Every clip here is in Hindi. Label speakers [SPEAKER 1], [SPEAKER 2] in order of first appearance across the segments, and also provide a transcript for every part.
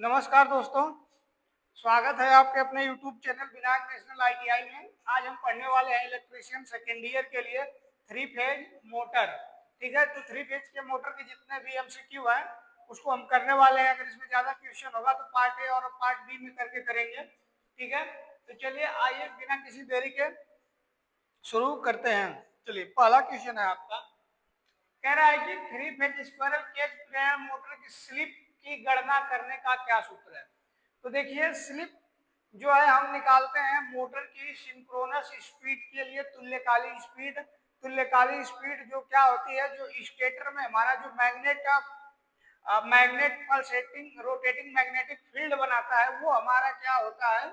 [SPEAKER 1] नमस्कार दोस्तों, स्वागत है आपके अपने YouTube channel Vinayak national ITI में। आज हम पढ़ने वाले हैं इलेक्ट्रीशियन सेकेंड ईयर के लिए थ्री फेज मोटर। ठीक है, तो थ्री फेज के मोटर के जितने भी MCQ है उसको हम करने वाले हैं। अगर इसमें ज्यादा क्वेश्चन होगा तो पार्ट ए और पार्ट बी में करके करेंगे। ठीक है, तो चलिए आइए बिना किसी देरी के शुरू करते हैं। चलिए पहला क्वेश्चन है आपका, कह रहा है कि थ्री फेज स्क्वायरल केज प्रेरण मोटर की स्लिप की गणना करने का क्या सूत्र है। तो देखिए स्लिप जो है हम निकालते हैं मोटर की सिंक्रोनस स्पीड के लिए तुल्यकालिक स्पीड। तुल्यकालिक स्पीड जो क्या होती है, जो स्टेटर में हमारा जो magnet pulsating rotating magnetic field बनाता है वो हमारा क्या होता है,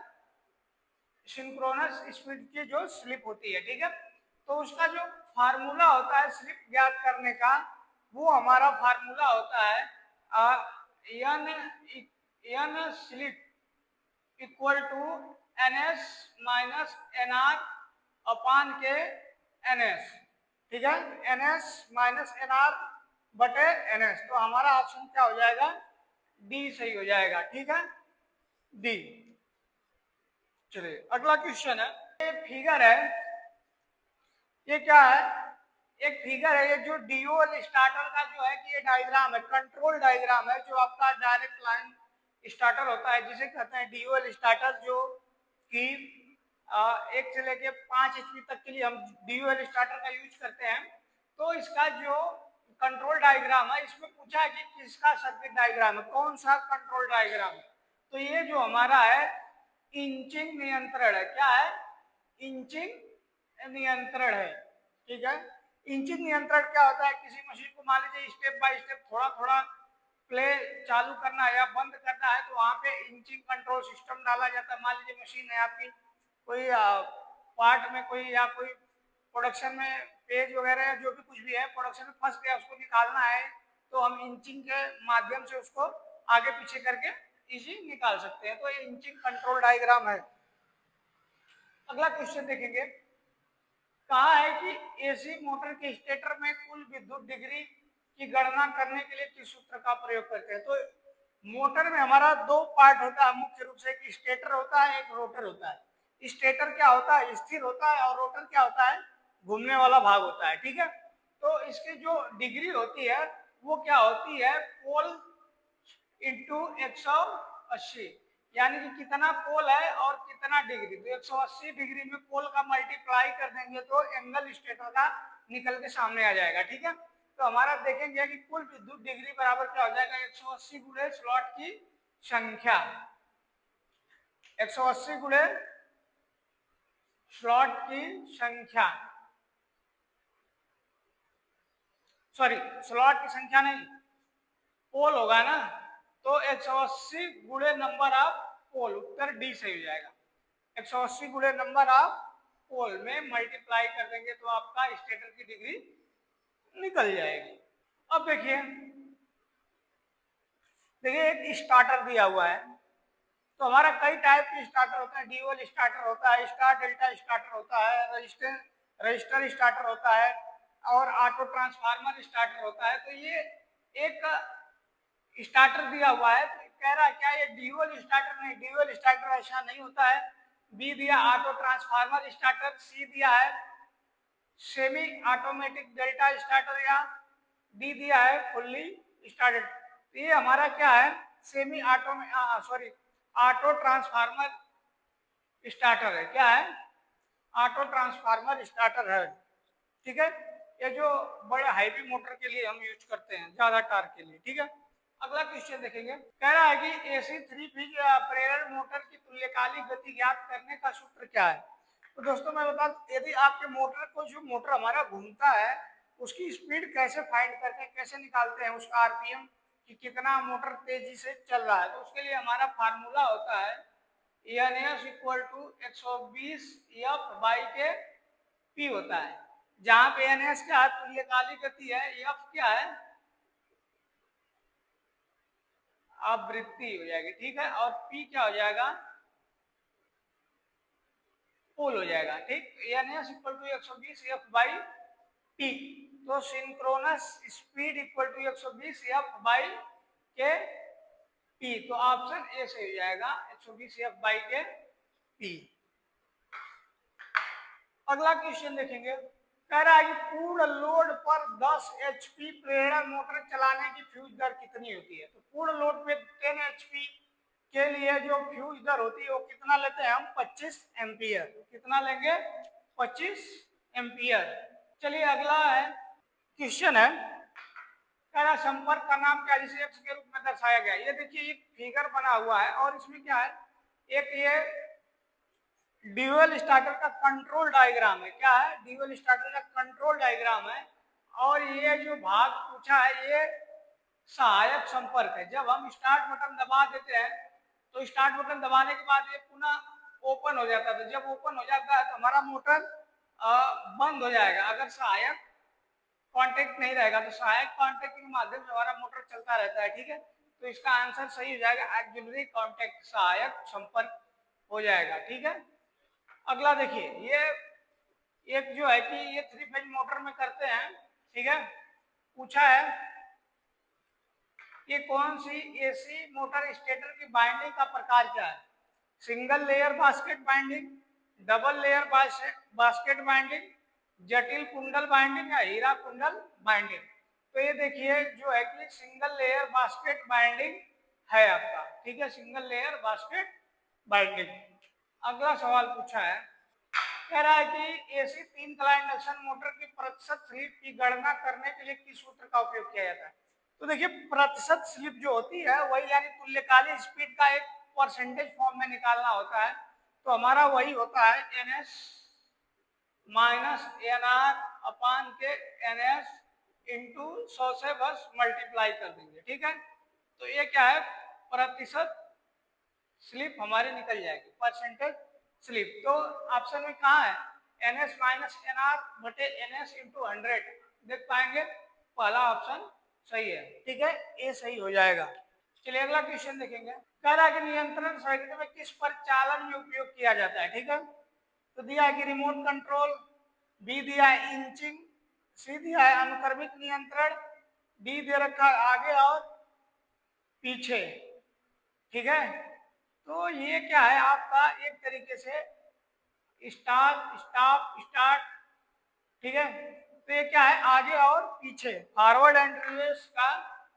[SPEAKER 1] सिंक्रोनस स्पीड की जो स्लिप होती है। ठीक है, तो उसका जो फार्मूला होता है स्लिप ज्ञात करने का, वो हमारा फार्मूला होता है N slip equal to NS minus NR अपान के NS। ठीक है, NS माइनस NR बटे NS। तो हमारा ऑप्शन क्या हो जाएगा, डी सही हो जाएगा। ठीक है, डी। चलिए अगला क्वेश्चन है, ये फिगर है, ये क्या है, एक फिगर है, ये जो ड्यूल स्टार्टर का जो है कि ये डायग्राम है, कंट्रोल डायग्राम है। जो आपका डायरेक्ट लाइन स्टार्टर होता है जिसे कहते हैं ड्यूल स्टार्टर, जो कि 1 से लेके 5 HP तक के लिए हम ड्यूल स्टार्टर का यूज करते हैं। तो इसका जो कंट्रोल डायग्राम है, इसमें पूछा है कि किसका सर्किट डायग्राम है, कौन सा कंट्रोल डायग्राम है। तो ये जो हमारा है इंचिंग नियंत्रण है। क्या है, इंचिंग नियंत्रण है। ठीक है, इंचिंग नियंत्रण क्या होता है, किसी मशीन को मान लीजिए स्टेप बाय स्टेप थोड़ा थोड़ा प्ले चालू करना है या बंद करना है, तो वहां पे इंचिंग कंट्रोल सिस्टम डाला जाता है। मान लीजिए मशीन है आपकी, कोई पार्ट में कोई या कोई प्रोडक्शन में पेज वगैरह जो भी कुछ भी है प्रोडक्शन में फंस गया, उसको निकालना है, तो हम इंचिंग के माध्यम से उसको आगे पीछे करके इजी निकाल सकते हैं। तो ये इंचिंग कंट्रोल डायग्राम है। अगला क्वेश्चन देखेंगे, कहा है कि एसी मोटर के स्टेटर में कुल विद्युत डिग्री की गणना करने के लिए किस सूत्र का प्रयोग करते हैं। तो मोटर में हमारा दो पार्ट होता है मुख्य रूप से, एक स्टेटर होता है, एक रोटर होता है। स्टेटर क्या होता है, स्थिर होता है, और रोटर क्या होता है, घूमने वाला भाग होता है। ठीक है, तो इसकी जो डिग्री होती है वो क्या होती है, पोल इंटू 180, यानी कि कितना पोल है और कितना डिग्री। तो 180 डिग्री में पोल का मल्टीप्लाई कर देंगे तो एंगल स्टेटर का निकल के सामने आ जाएगा। ठीक है, तो हमारा देखेंगे कि कुल विद्युत डिग्री बराबर क्या हो जाएगा, 180 गुणे स्लॉट की संख्या, 180 गुणे स्लॉट की संख्या, सॉरी स्लॉट की संख्या नहीं, पोल होगा ना, तो 180 गुणे नंबर ऑफ पोल, उत्तर डी सही हो जाएगा। 180 गुणे नंबर ऑफ पोल में मल्टीप्लाई कर देंगे तो आपका स्टेटर की डिग्री निकल जाएगी। अब देखिए एक स्टार्टर दिया हुआ है, तो हमारा कई टाइप के स्टार्टर होता है, ड्यूल स्टार्टर होता है, स्टार डेल्टा स्टार्टर होता है, रजिस्टर स्टार्टर होता है, और ऑटो ट्रांसफार्मर स्टार्टर होता है। तो ये एक स्टार्टर दिया हुआ है, तो कह रहा है क्या ये ड्यूल स्टार्टर, नहीं ड्यूल स्टार्टर ऐसा नहीं होता है। बी दिया ऑटो ट्रांसफार्मर स्टार्टर, सी दिया है सेमी ऑटोमेटिक डेल्टा स्टार्टर, या डी दिया है फुल्ली स्टार्टेड। तो ये हमारा क्या है, सेमी ऑटो ट्रांसफार्मर स्टार्टर है। क्या है, ऑटो ट्रांसफार्मर स्टार्टर है। ठीक है, ये जो बड़े हाईवी मोटर के लिए हम यूज करते हैं, ज्यादा टार्क के लिए। ठीक है, अगला क्वेश्चन देखेंगे, कह रहा है कि एसी थ्री फेज प्रेरण मोटर की तुल्यकालिक गति ज्ञात करने का सूत्र क्या है। तो दोस्तों मैं बता दूं, यदि आपके मोटर को, जो मोटर हमारा घूमता है उसकी स्पीड कैसे फाइंड करते हैं, कैसे निकालते हैं उसका आरपीएम, कि कितना मोटर तेजी से चल रहा है, तो उसके लिए हमारा फार्मूला होता है NS equal to 120 F by के पी होता है, जहां पे एनएस क्या है, तुल्यकालिक गति है, एफ क्या है, आवृत्ति हो जाएगी। ठीक है, और पी क्या हो जाएगा, पोल हो जाएगा। ठीक, NS equal to 120 F by P, तो synchronous speed equal to 120 F by के पी, तो ऑप्शन ए सही हो जाएगा 120 एफ बाई के पी। अगला क्वेश्चन देखेंगे, कह रहा है कि पूर्ण लोड पर 10 एचपी प्रेरणा मोटर चलाने की फ्यूज दर कितनी होती है। तो पूर्ण लोड पे 10 एचपी के लिए जो फ्यूज दर होती है वो कितना लेते हैं हम, 25 एम्पियर। कितना लेंगे, 25 एम्पियर। चलिए अगला है क्वेश्चन है, कह रहा संपर्क का नाम क्या, जिसे एक्स के रूप में दर्शाया गया। ये देखिए एक फिगर बना हुआ है और इसमें क्या है, एक ये ड्यूअल स्टार्टर का कंट्रोल डायग्राम है। क्या है, ड्यूअल स्टार्टर का कंट्रोल डायग्राम है। और ये जो भाग पूछा है ये सहायक संपर्क है। जब हम स्टार्ट बटन दबा देते हैं तो स्टार्ट बटन दबाने के बाद ये पुनः ओपन हो जाता है। तो जब ओपन हो जाता है तो हमारा मोटर बंद हो जाएगा। अगर सहायक कांटेक्ट नहीं रहेगा तो सहायक कांटेक्ट के माध्यम से हमारा मोटर चलता रहता है। ठीक है, तो इसका आंसर सही हो जाएगा, एक्सिलरी कांटेक्ट, सहायक संपर्क हो जाएगा। ठीक है, अगला देखिए, ये एक जो है कि ये 3 फेज मोटर में करते हैं। ठीक है, पूछा है कि कौन सी एसी मोटर स्टेटर की बाइंडिंग का प्रकार क्या है। Single layer basket binding, double layer basket binding, जटिल कुंडल बाइंडिंग या हीरा कुंडल बाइंडिंग। तो ये देखिए जो है कि सिंगल लेयर बास्केट बाइंडिंग है आपका। ठीक है, सिंगल लेयर बास्केट बाइंडिंग। अगला सवाल पूछा है, कह रहा है कि एसी 3 कला इंडक्शन मोटर की प्रतिशत स्लिप की गणना करने के लिए किस सूत्र का उपयोग किया जाता है। तो देखिए प्रतिशत स्लिप जो होती है वही यानी तुल्यकालिक स्पीड का एक परसेंटेज फॉर्म में निकालना होता है। तो हमारा वही होता है NS माइनस NR अपान के NS इंटू 100 से बस मल्टीप्लाई कर देंगे। ठीक है, तो ये क्या है, प्रतिशत स्लिप हमारी निकल जाएगी, परसेंटेज स्लिप। तो ऑप्शन में कहाँ है, NS माइनस NR बटे NS इंटू 100। देख पाएंगे पहला ऑप्शन सही है। ठीक है, ये सही हो जाएगा। चलिए अगला क्वेश्चन देखेंगे, कह रहा है कि नियंत्रण सर्किट में किस परिचालन में उपयोग किया जाता है। ठीक है, तो दिया है कि रिमोट कंट्रोल, बी दिया है इंचिंग, सी दिया है अनुक्रमिक नियंत्रण, डी दे रखा है आगे और पीछे। ठीक है, तो ये क्या है आपका एक तरीके से स्टार्ट स्टॉप स्टार्ट। ठीक है, तो ये क्या है, आगे और पीछे, फॉरवर्ड एंड रिवर्स का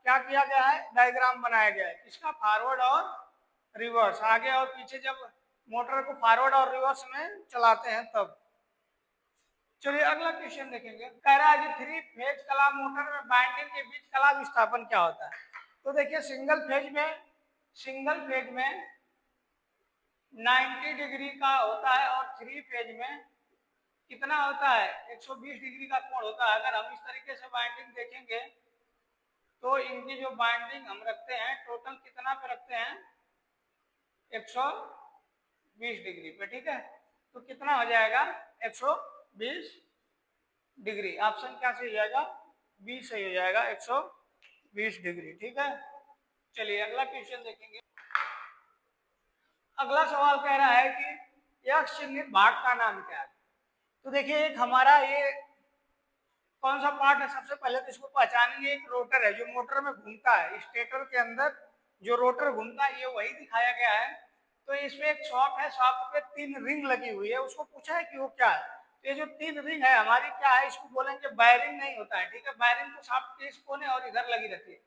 [SPEAKER 1] क्या किया गया है, डायग्राम बनाया गया है। इसका फॉरवर्ड और रिवर्स, आगे और पीछे जब मोटर को फॉरवर्ड और रिवर्स में चलाते हैं तब। चलिए अगला क्वेश्चन देखेंगे, कह रहा है कि 3 फेज कला मोटर में बाइंडिंग के बीच कला विस्थापन क्या होता है। तो देखिए सिंगल फेज में 90 डिग्री का होता है और 3 फेज में कितना होता है, 120 डिग्री का कोण होता है। अगर हम इस तरीके से बाइंडिंग देखेंगे तो इनकी जो बाइंडिंग हम रखते हैं टोटल कितना पे रखते हैं, 120 डिग्री पे। ठीक है, तो कितना हो जाएगा, 120 डिग्री। ऑप्शन क्या सही हो जाएगा, बी सही हो जाएगा, 120 डिग्री। ठीक है, चलिए अगला क्वेश्चन देखेंगे। अगला सवाल कह रहा है कि यह चिन्हित भाग का नाम क्या है। तो देखिए एक हमारा ये कौन सा पार्ट है, सबसे पहले तो इसको पहचानेंगे। एक रोटर है जो मोटर में घूमता है, स्टेटर के अंदर जो रोटर घूमता है ये वही दिखाया गया है। तो इसमें एक शॉफ्ट है, शॉफ्ट पे 3 रिंग लगी हुई है। उसको पूछा है कि वो क्या है, तो ये जो 3 रिंग है हमारी क्या है, इसको बोलेंगे बैरिंग नहीं होता है। ठीक है, बैरिंग तो शॉफ्ट के इस कोने और इधर लगी रहती है,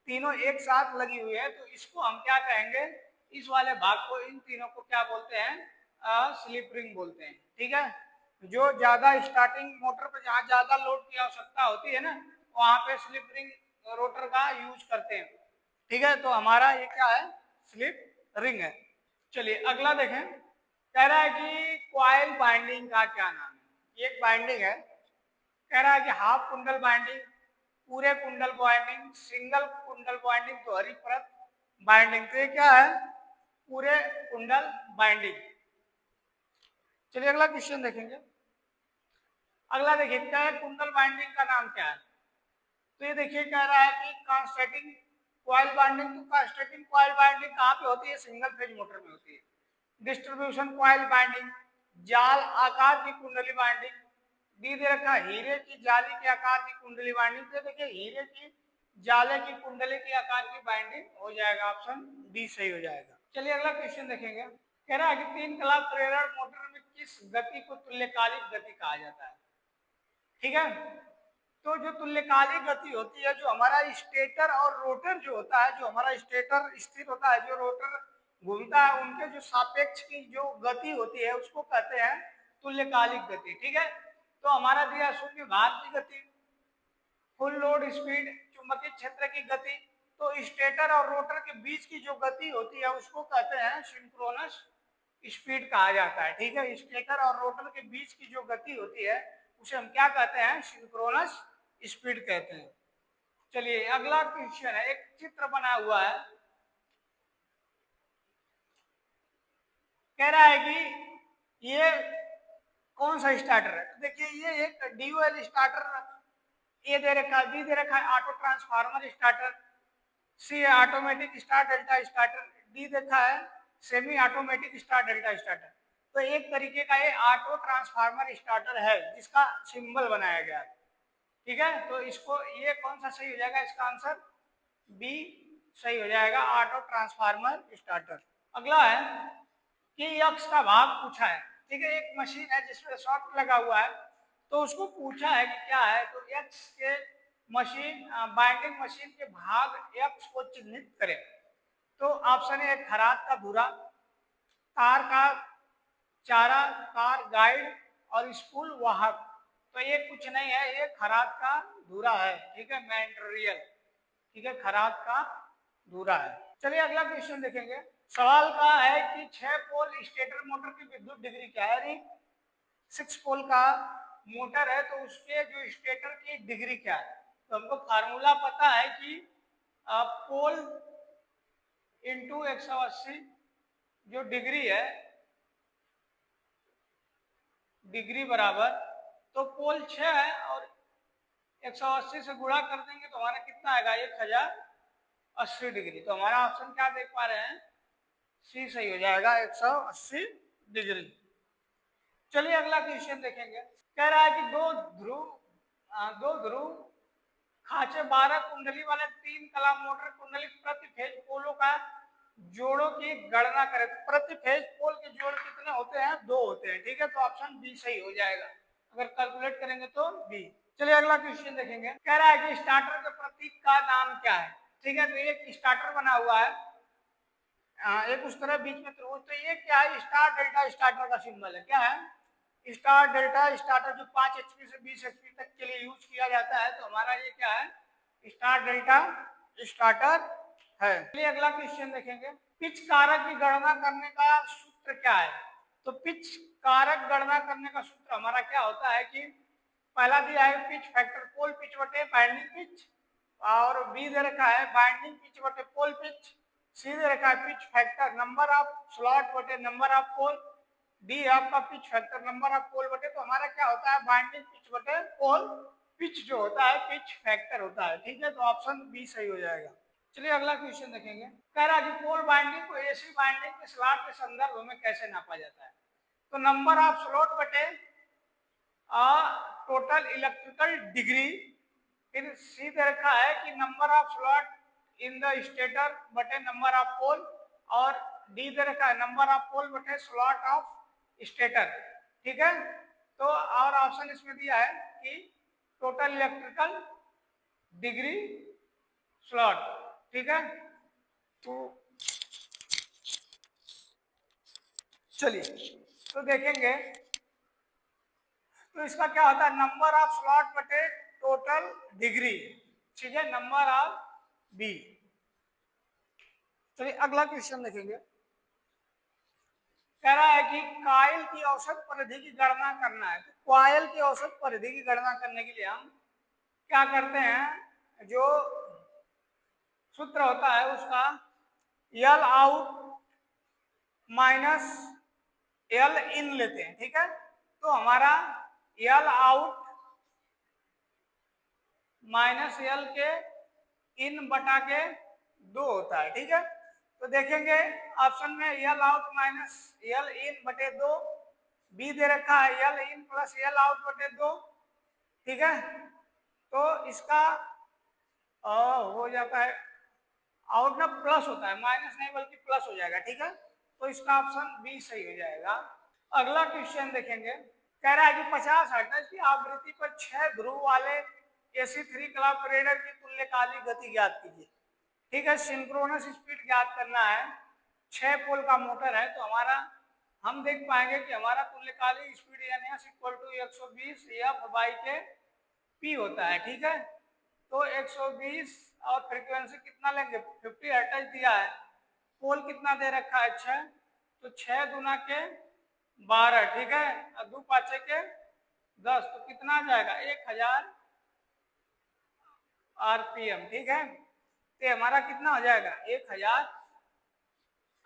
[SPEAKER 1] तीनों एक साथ लगी हुई है। तो इसको हम क्या कहेंगे, इस वाले भाग को, इन तीनों को क्या बोलते हैं, स्लिप रिंग बोलते हैं। ठीक है, जो ज्यादा स्टार्टिंग मोटर पर जहाँ ज्यादा लोड की आवश्यकता होती है ना, वहां पे स्लिप रिंग रोटर का यूज करते हैं। ठीक है, तो हमारा ये क्या है, स्लिप रिंग है। चलिए अगला देखें, कह रहा है कि कॉइल बाइंडिंग का क्या नाम है। एक बाइंडिंग है, कह रहा है कि हाफ कुंडल बाइंडिंग, पूरे कुंडल बाइंडिंग, सिंगल कुंडल बाइंडिंग, दोहरी परत बाइंडिंग। तो ये क्या है, पूरे कुंडल बाइंडिंग। चलिए अगला क्वेश्चन देखेंगे। अगला देखिए, क्या कुंडल बाइंडिंग का नाम क्या है। तो ये देखिए कह रहा है कि कांस्टेटिंग कॉइल बाइंडिंग। तो कांस्टेटिंग कॉइल बाइंडिंग कहाँ पे होती है, सिंगल फेज मोटर में होती है। डिस्ट्रीब्यूशन कॉइल बाइंडिंग, जाल आकार की कुंडली बाइंडिंग, डी दे रखा हीरे की जाली के आकार की कुंडली बाइंडिंग। तो देखिए हीरे की जाले की कुंडली के आकार की बाइंडिंग हो जाएगा, ऑप्शन डी सही हो जाएगा। चलिए अगला क्वेश्चन देखेंगे। कह रहा है कि 3 कला प्रेरण मोटर में किस गति को तुल्यकालिक गति कहा जाता है। ठीक है, तो जो तुल्यकालिक गति होती है, जो हमारा स्टेटर और रोटर जो होता है, जो हमारा स्टेटर स्थिर होता है, जो रोटर घूमता है, उनके जो सापेक्ष की जो गति होती है उसको कहते हैं तुल्यकालिक गति। ठीक है, तो हमारा दिया शून्य भार की गति, फुल लोड स्पीड, चुंबकीय क्षेत्र की गति, तो स्टेटर और रोटर के बीच की जो गति होती है उसको कहते हैं सिंक्रोनस स्पीड कहा जाता है। ठीक है, स्टेटर और रोटर के बीच की जो गति होती है उसे हम क्या कहते हैं, सिंक्रोनस स्पीड कहते हैं। चलिए अगला क्वेश्चन है, एक चित्र बना हुआ है, कह रहा है कि ये कौन सा स्टार्टर है। तो देखिए ये एक ड्यूअल स्टार्टर ए दे रखा है, बी दे रखा है ऑटो ट्रांसफार्मर स्टार्टर, सी है automatic star delta starter, D देखा है semi automatic star delta starter. तो एक तरीके का ये ऑटो ट्रांसफार्मर स्टार्टर है जिसका सिंबल बनाया गया है। ठीक है, तो इसको ये कौन सा सही हो जाएगा, इसका आंसर बी सही हो जाएगा, ऑटो ट्रांसफार्मर स्टार्टर। अगला है कि यक्स का भाग पूछा है। ठीक है, एक मशीन है जिसमें शॉर्ट लगा हुआ है, तो उसको पूछा है कि क्या है, तो यक्स के मशीन बाइंडिंग मशीन के भाग यक्स को चिन्हित करें। तो ऑप्शन है खराद का धुरा, तार का चारा, तार गाइड और स्पूल वाहक। तो ये कुछ नहीं है, ये खराद का धुरा है। ठीक है, मटेरियल। ठीक है, खराद का धुरा है। चलिए अगला क्वेश्चन देखेंगे। सवाल का है कि 6 पोल स्टेटर मोटर की विद्युत डिग्री क्या है। 6 पोल का मोटर है तो उसके जो स्टेटर की डिग्री क्या है। तो हमको फार्मूला पता है कि पोल इंटू 180 जो डिग्री है, डिग्री बराबर, तो पोल 6 है और 180 से गुणा कर देंगे तो हमारा कितना आएगा, 1080 डिग्री। तो हमारा ऑप्शन क्या देख पा रहे हैं, सी सही हो जाएगा, 180 डिग्री। चलिए अगला क्वेश्चन देखेंगे। कह रहा है कि दो ध्रुव खांचे 12 कुंडली वाले 3 कला मोटर कुंडली प्रति फेज पोलों का जोड़ों की गणना करें। प्रति फेज पोल के जोड़ कितने होते हैं, 2 होते हैं। ठीक है, तो ऑप्शन बी सही हो जाएगा, अगर कैलकुलेट करेंगे तो बी। चलिए अगला क्वेश्चन देखेंगे। कह रहा है कि स्टार्टर के प्रतीक का नाम क्या है। ठीक है, तो एक स्टार्टर बना हुआ है, एक उस तरह बीच में त्रिभुज, तो ये क्या है, स्टार डेल्टा स्टार्टर का सिंबल है। क्या है, स्टार डेल्टा स्टार्टर, जो 5 HP से 20 HP तक के लिए यूज किया जाता है। तो हमारा ये क्या है, स्टार डेल्टा स्टार्टर है। चलिए अगला क्वेश्चन देखेंगे। पिच कारक की गणना करने का सूत्र क्या है। तो पिच कारक गणना करने का सूत्र हमारा क्या होता है कि पहला दिया है पिच फैक्टर, पोल पिच बटे बाइंडिंग पिच, और बी दे रखा है बाइंडिंग पिच बटे पोल पिच, सी दे रखा है pitch factor number of slot बटे नंबर ऑफ पोल, डी आपका पिच फैक्टर नंबर ऑफ पोल बटे, तो हमारा क्या होता है, बाइंडिंग पिच बटे पोल पिच जो होता है पिच फैक्टर होता है। ठीक है, तो ऑप्शन बी सही हो जाएगा। चलिए अगला क्वेश्चन देखेंगे। कह रहा है कि पोल बाइंडिंग को एसी बाइंडिंग के स्लॉट के संदर्भ में कैसे नापा जाता है। तो नंबर ऑफ स्लॉट बटे टोटल इलेक्ट्रिकल डिग्री, फिर सी दे रखा है कि number of slot in the stator बटे नंबर ऑफ पोल, और डी दे रखा है नंबर ऑफ पोल बटे स्लॉट ऑफ स्टेटर। ठीक है, तो और ऑप्शन इसमें दिया है कि टोटल इलेक्ट्रिकल डिग्री स्लॉट। ठीक है, तो चलिए तो देखेंगे, तो इसका क्या होता है, नंबर ऑफ स्लॉट बटे टोटल डिग्री। ठीक है, नंबर ऑफ बी। चलिए अगला क्वेश्चन देखेंगे। कह रहा है कि कॉइल की औसत परिधि की गणना करना है। तो कॉइल की औसत परिधि की गणना करने के लिए हम क्या करते हैं, जो सूत्र होता है उसका यल आउट माइनस यल इन लेते हैं। ठीक है, तो हमारा यल आउट माइनस यल के इन बटा के 2 होता है। ठीक है, तो देखेंगे ऑप्शन में यल आउट माइनस यल इन बटे 2, बी दे रखा है यल इन प्लस यल आउट बटे 2। ठीक है, तो इसका हो जाता है आउट ना प्लस होता है, माइनस नहीं बल्कि प्लस हो जाएगा, ठीक है। तो इसका ऑप्शन बी सही हो जाएगा। अगला क्वेश्चन देखेंगे, कह रहा है कि 50 हर्ट्ज की आवृत्ति पर 6 ध्रुव वाले AC3 क्लॉक रेडर की तुल्यकालिक गति ज्ञात कीजिए। ठीक है, सिंक्रोनस स्पीड ज्ञात करना है। 6 पोल का मोटर है, तो हमारा हम देख पाएंगे कि हमारा तुल्यकालिक स्पीड यानी इक्वल टू 120 एफ बाई के पी होता है, ठीक है। तो 120 और फ्रीक्वेंसी कितना लेंगे, 50 हर्ट्ज दिया है, पोल कितना दे रखा है 6, तो 6 गुना के 12, ठीक है, और 2 पाँचे के 10, तो कितना आ जाएगा 1000 आरपीएम, ठीक है। तो हमारा कितना हो जाएगा 1000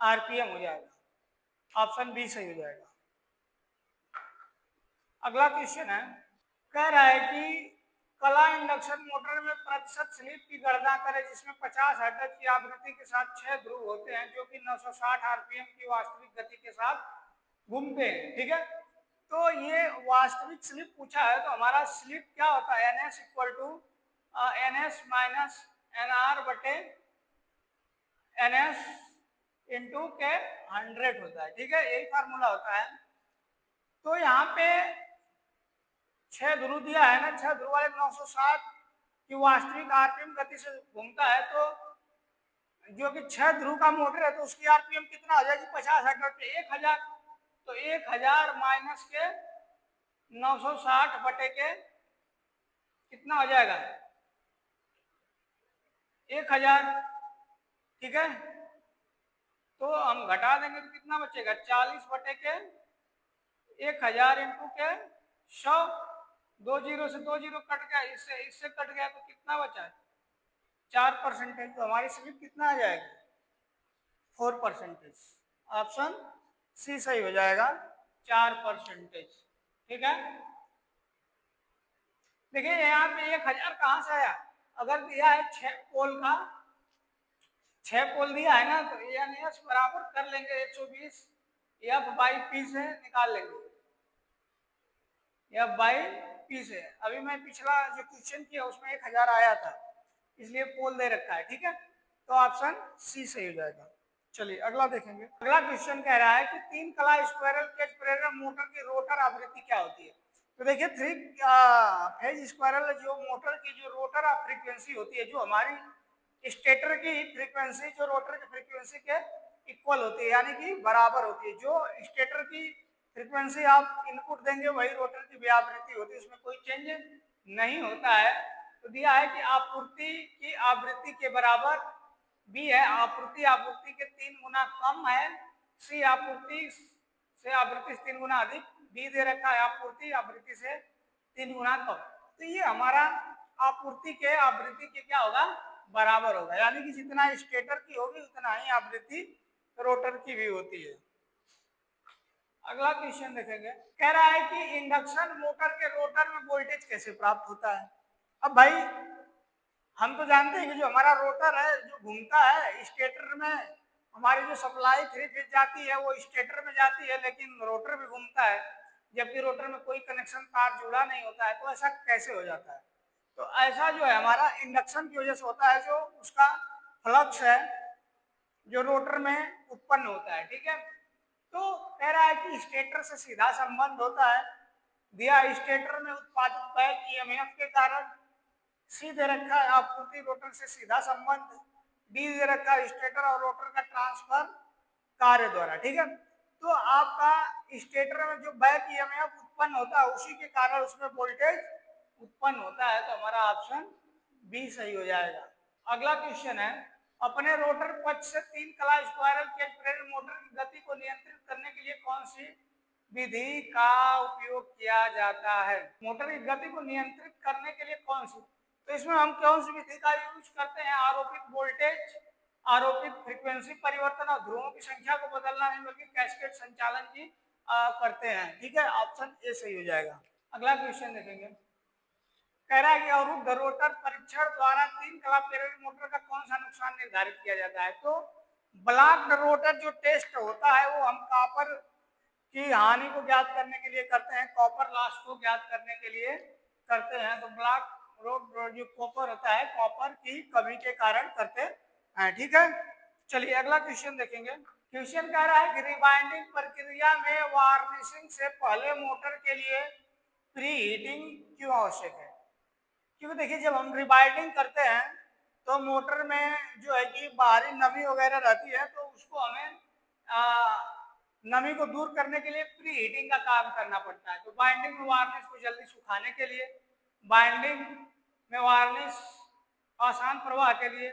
[SPEAKER 1] आरपीएम हो जाएगा, ऑप्शन बी सही हो जाएगा। अगला क्वेश्चन है, कह रहा है कि कला इंडक्शन मोटर में प्रतिशत स्लिप की गणना करें जिसमें 50 हर्ट्ज की आवृत्ति के साथ 6 ध्रुव होते हैं जो कि 960 आरपीएम की वास्तविक गति के साथ घूमते हैं, ठीक है। तो ये वास्तविक स्लिप पूछा है, तो हमारा स्लिप क्या होता है, NS equal to NS minus NR बटे NS इंटू के 100 होता है, ठीक है, यही फार्मूला होता है। तो यहाँ पे 6 ध्रुव दिया है ना, 6 ध्रुव वाले 960 की वास्तविक आरपीएम गति से घूमता है, तो जो कि 6 ध्रुव का मोटर है तो उसकी आरपीएम कितना हो जाएगी 50 हर्ट्ज पे 1000, तो 1000 माइनस के 960 बटे के कितना हो जाएगा 1000, ठीक है। तो हम घटा देंगे तो कितना बचेगा 40 बटे के 1000 इंटू के 100, 2 जीरो से 2 जीरो कट गया, इससे कट गया, तो कितना बचा 4%, तो हमारी स्लिप कितना आ जाएगी 4%, ऑप्शन सी सही हो जाएगा 4%, ठीक है। देखिए यहाँ पे 1000 कहाँ से आया, अगर दिया है 6 पोल का, 6 पोल दिया है ना, तो NS बराबर कर लेंगे 120 एफ बाई पी से निकाल लेंगे, एफ बाई पी से। अभी मैं पिछला जो क्वेश्चन किया उसमें 1000 आया था, इसलिए पोल दे रखा है, ठीक है। तो ऑप्शन सी सही हो जाएगा। चलिए अगला देखेंगे। अगला क्वेश्चन कह रहा है कि 3 कला स्क्वायरल केज प्रेरण मोटर की रोटर आवृत्ति क्या होती है। तो देखिए 3 फेज स्क्वायरल जो मोटर की जो रोटर फ्रीक्वेंसी होती है, जो हमारी स्टेटर की फ्रीक्वेंसी जो रोटर की फ्रीक्वेंसी के इक्वल होती है, यानी कि बराबर होती है। जो स्टेटर की फ्रीक्वेंसी आप इनपुट देंगे वही रोटर की भी आवृत्ति होती है, उसमें कोई चेंज नहीं होता है। तो दिया है कि आपूर्ति की आवृत्ति के बराबर बी है, आपूर्ति के 3 गुना कम है, सी आपूर्ति से आवृत्ति से 3 गुना अधिक, बी दे रखा है आपूर्ति आवृत्ति से 3 गुना कम। तो ये हमारा आपूर्ति के आवृत्ति के क्या होगा बराबर होगा, यानी कि जितना स्टेटर की होगी उतना ही आवृत्ति रोटर की भी होती है। अगला क्वेश्चन देखेंगे, कह रहा है कि इंडक्शन मोटर के रोटर में वोल्टेज कैसे प्राप्त होता है। अब भाई हम तो जानते हैं कि जो हमारा रोटर है जो घूमता है, स्टेटर में हमारी जो सप्लाई 3 फेज जाती है वो स्टेटर में जाती है, लेकिन रोटर भी घूमता है, जबकि रोटर में कोई कनेक्शन तार जुड़ा नहीं होता है। तो ऐसा कैसे हो जाता है, तो ऐसा जो है हमारा इंडक्शन की वजह से होता है, जो उसका फ्लक्स है जो रोटर में उत्पन्न होता है, ठीक है। तो कह रहा है कि स्टेटर से सीधा संबंध होता है, दिया स्टेटर में उत्पादित बैक ईएमएफ के कारण, सी दे रखा है आपूर्ति रोटर से सीधा संबंध, डी दे रखा है स्टेटर और रोटर का ट्रांसफर कार्य द्वारा, ठीक है। तो आपका स्टेटर में जो बैक ईएमएफ उत्पन्न होता है उसी के कारण उसमें वोल्टेज उत्पन्न होता है, तो हमारा ऑप्शन बी सही हो जाएगा। अगला क्वेश्चन है, अपने रोटर पक्ष से 3 कला स्क्वायरल केज प्रेरण मोटर की गति को नियंत्रित करने के लिए कौन सी विधि का उपयोग किया जाता है। मोटर की गति को नियंत्रित करने के लिए कौन सी, तो इसमें हम कौन सी विधि का यूज करते हैं, आरोपित वोल्टेज, आरोपित फ्रीक्वेंसी परिवर्तन और ध्रुवों की संख्या को बदलना नहीं बल्कि कैस्केड संचालन की करते हैं, ठीक है, ऑप्शन ए सही हो जाएगा। अगला क्वेश्चन देखेंगे, कह रहा है कि अवरुद्ध रोटर परीक्षण द्वारा 3 कला प्रेरण मोटर का कौन सा नुकसान निर्धारित किया जाता है। तो ब्लॉक्ड रोटर जो टेस्ट होता है वो हम कॉपर की हानि को ज्ञात करने के लिए करते हैं, कॉपर लॉस को ज्ञात करने के लिए करते हैं। तो ब्लॉक जो कॉपर होता है, कॉपर की कमी के कारण करते हैं। ठीक है, चलिए अगला क्वेश्चन देखेंगे। क्वेश्चन कह रहा है कि रिबाइंडिंग प्रक्रिया में वार्निशिंग से पहले मोटर के लिए प्री हीटिंग क्यों आवश्यक है? क्योंकि देखिए जब हम रिबाइंडिंग करते हैं तो मोटर में जो है कि बाहरी नमी वगैरह रहती है, तो उसको हमें नमी को दूर करने के लिए प्री हीटिंग का काम करना पड़ता है। तो बाइंडिंग में वार्निश को जल्दी सुखाने के लिए, बाइंडिंग में वार्निश आसान प्रवाह के लिए,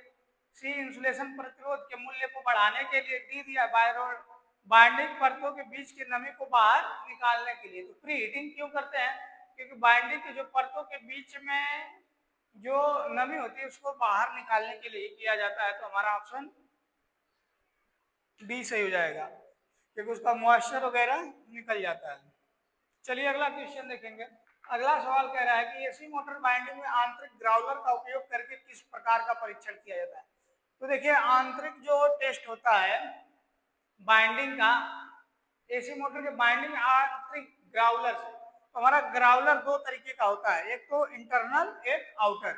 [SPEAKER 1] सी इंसुलेशन प्रतिरोध के मूल्य को बढ़ाने के लिए, डी दिया बाइंडिंग परतों के बीच की नमी को बाहर निकालने के लिए। तो प्री हीटिंग क्यों करते हैं? क्योंकि बाइंडिंग की जो परतों के बीच में जो नमी होती है उसको बाहर निकालने के लिए किया जाता है। तो हमारा ऑप्शन डी सही हो जाएगा, क्योंकि उसका मॉइस्चर वगैरह निकल जाता है। चलिए अगला क्वेश्चन देखेंगे। अगला सवाल कह रहा है कि एसी मोटर बाइंडिंग में आंतरिक ग्राउलर का उपयोग करके किस प्रकार का परीक्षण किया जाता है? तो देखिए आंतरिक जो टेस्ट होता है बाइंडिंग का, एसी मोटर के बाइंडिंग में आंतरिक ग्राउलर से, तो हमारा ग्राउलर दो तरीके का होता है, एक तो इंटरनल, एक आउटर।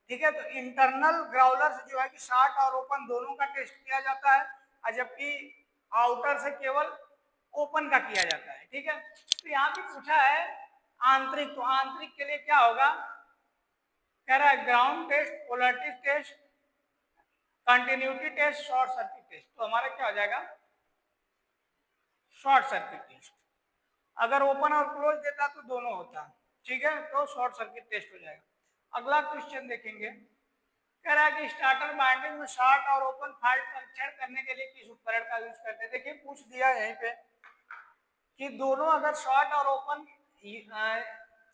[SPEAKER 1] ठीक है, तो इंटरनल ग्राउलर से जो है कि शार्ट और ओपन दोनों का टेस्ट किया जाता है, और जबकि आउटर से केवल ओपन का किया जाता है। ठीक है, तो यहाँ पे पूछा है आंतरिक, तो आंतरिक के लिए क्या होगा? कह रहा है ground test, polarity test, continuity test, short circuit test. तो हमारा क्या हो जाएगा? Short circuit test. अगर ओपन और क्लोज देता तो दोनों होता। ठीक है, तो शॉर्ट सर्किट टेस्ट हो जाएगा। अगला क्वेश्चन देखेंगे। कह रहा है कि स्टार्टर बाइंडिंग में शॉर्ट और ओपन फॉल्ट परीक्षण करने के लिए किस उपकरण का यूज करते हैं? देखिए पूछ दिया यहीं पे कि दोनों अगर शॉर्ट और ओपन